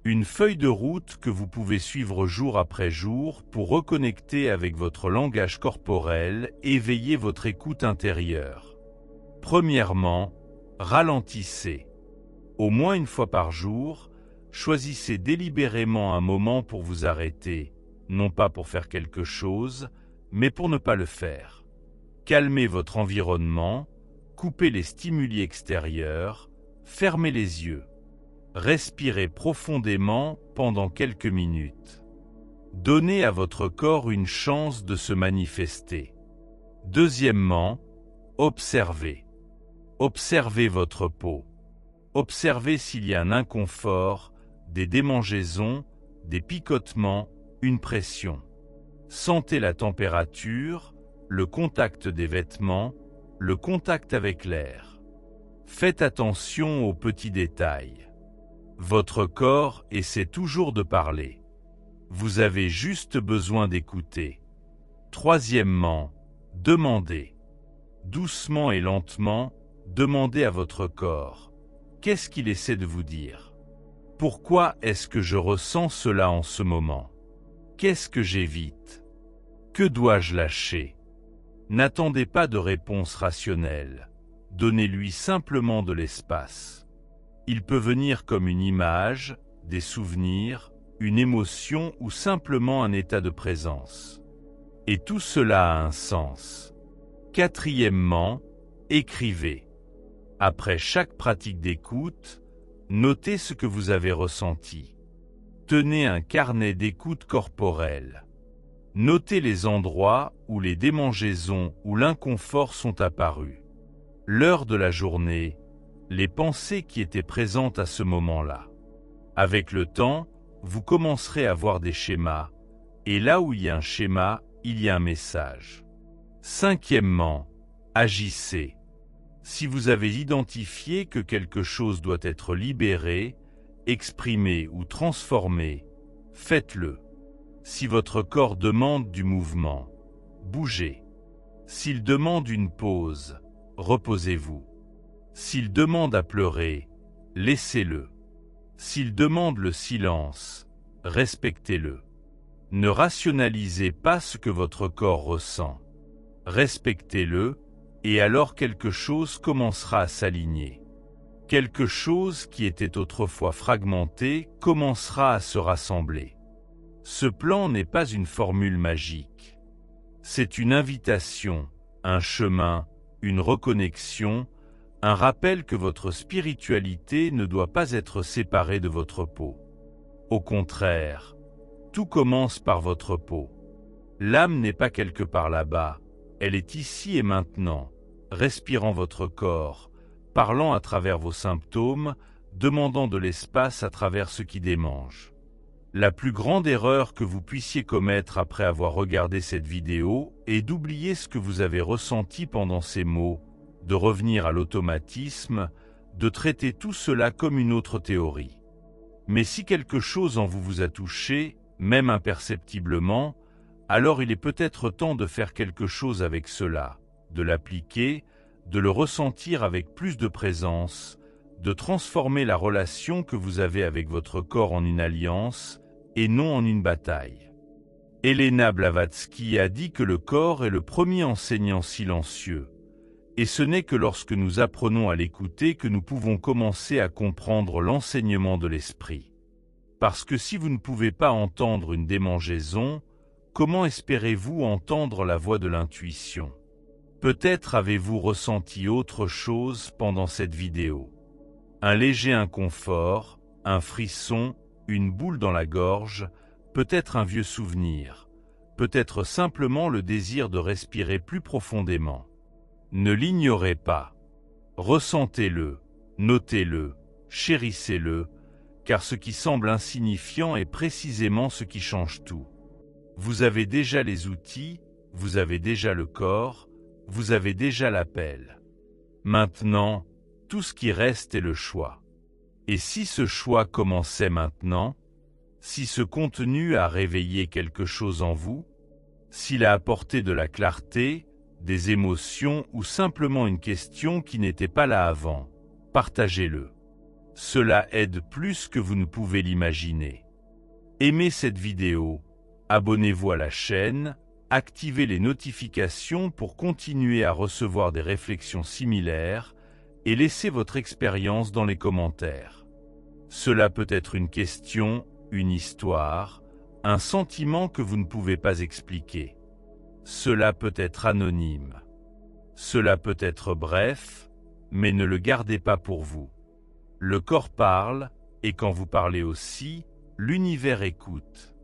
Une feuille de route que vous pouvez suivre jour après jour pour reconnecter avec votre langage corporel et éveiller votre écoute intérieure. Premièrement, ralentissez. Au moins une fois par jour, choisissez délibérément un moment pour vous arrêter, non pas pour faire quelque chose, mais pour ne pas le faire. Calmez votre environnement, coupez les stimuli extérieurs, fermez les yeux. Respirez profondément pendant quelques minutes. Donnez à votre corps une chance de se manifester. Deuxièmement, observez. Observez votre peau. Observez s'il y a un inconfort, des démangeaisons, des picotements, une pression. Sentez la température, le contact des vêtements, le contact avec l'air. Faites attention aux petits détails. Votre corps essaie toujours de parler. Vous avez juste besoin d'écouter. Troisièmement, demandez. Doucement et lentement, demandez à votre corps. Qu'est-ce qu'il essaie de vous dire? Pourquoi est-ce que je ressens cela en ce moment? Qu'est-ce que j'évite? Que dois-je lâcher? N'attendez pas de réponse rationnelle. Donnez-lui simplement de l'espace. Il peut venir comme une image, des souvenirs, une émotion ou simplement un état de présence. Et tout cela a un sens. Quatrièmement, écrivez. Après chaque pratique d'écoute, notez ce que vous avez ressenti. Tenez un carnet d'écoute corporelle. Notez les endroits où les démangeaisons ou l'inconfort sont apparus. L'heure de la journée, les pensées qui étaient présentes à ce moment-là. Avec le temps, vous commencerez à voir des schémas, et là où il y a un schéma, il y a un message. Cinquièmement, agissez. Si vous avez identifié que quelque chose doit être libéré, exprimé ou transformé, faites-le. Si votre corps demande du mouvement, bougez. S'il demande une pause, reposez-vous. S'il demande à pleurer, laissez-le. S'il demande le silence, respectez-le. Ne rationalisez pas ce que votre corps ressent. Respectez-le, et alors quelque chose commencera à s'aligner. Quelque chose qui était autrefois fragmenté commencera à se rassembler. Ce plan n'est pas une formule magique. C'est une invitation, un chemin, une reconnexion, un rappel que votre spiritualité ne doit pas être séparée de votre peau. Au contraire, tout commence par votre peau. L'âme n'est pas quelque part là-bas, elle est ici et maintenant, respirant votre corps, parlant à travers vos symptômes, demandant de l'espace à travers ce qui démange. La plus grande erreur que vous puissiez commettre après avoir regardé cette vidéo est d'oublier ce que vous avez ressenti pendant ces mots, de revenir à l'automatisme, de traiter tout cela comme une autre théorie. Mais si quelque chose en vous a touché, même imperceptiblement, alors il est peut-être temps de faire quelque chose avec cela, de l'appliquer, de le ressentir avec plus de présence, de transformer la relation que vous avez avec votre corps en une alliance et non en une bataille. Elena Blavatsky a dit que le corps est le premier enseignant silencieux, et ce n'est que lorsque nous apprenons à l'écouter que nous pouvons commencer à comprendre l'enseignement de l'esprit. Parce que si vous ne pouvez pas entendre une démangeaison, comment espérez-vous entendre la voix de l'intuition? Peut-être avez-vous ressenti autre chose pendant cette vidéo. Un léger inconfort, un frisson, une boule dans la gorge, peut-être un vieux souvenir, peut-être simplement le désir de respirer plus profondément. Ne l'ignorez pas. Ressentez-le, notez-le, chérissez-le, car ce qui semble insignifiant est précisément ce qui change tout. Vous avez déjà les outils, vous avez déjà le corps, vous avez déjà l'appel. Maintenant, tout ce qui reste est le choix. Et si ce choix commençait maintenant, si ce contenu a réveillé quelque chose en vous, s'il a apporté de la clarté, des émotions ou simplement une question qui n'était pas là avant, partagez-le. Cela aide plus que vous ne pouvez l'imaginer. Aimez cette vidéo, abonnez-vous à la chaîne, activez les notifications pour continuer à recevoir des réflexions similaires et laissez votre expérience dans les commentaires. Cela peut être une question, une histoire, un sentiment que vous ne pouvez pas expliquer. Cela peut être anonyme. Cela peut être bref, mais ne le gardez pas pour vous. Le corps parle, et quand vous parlez aussi, l'univers écoute.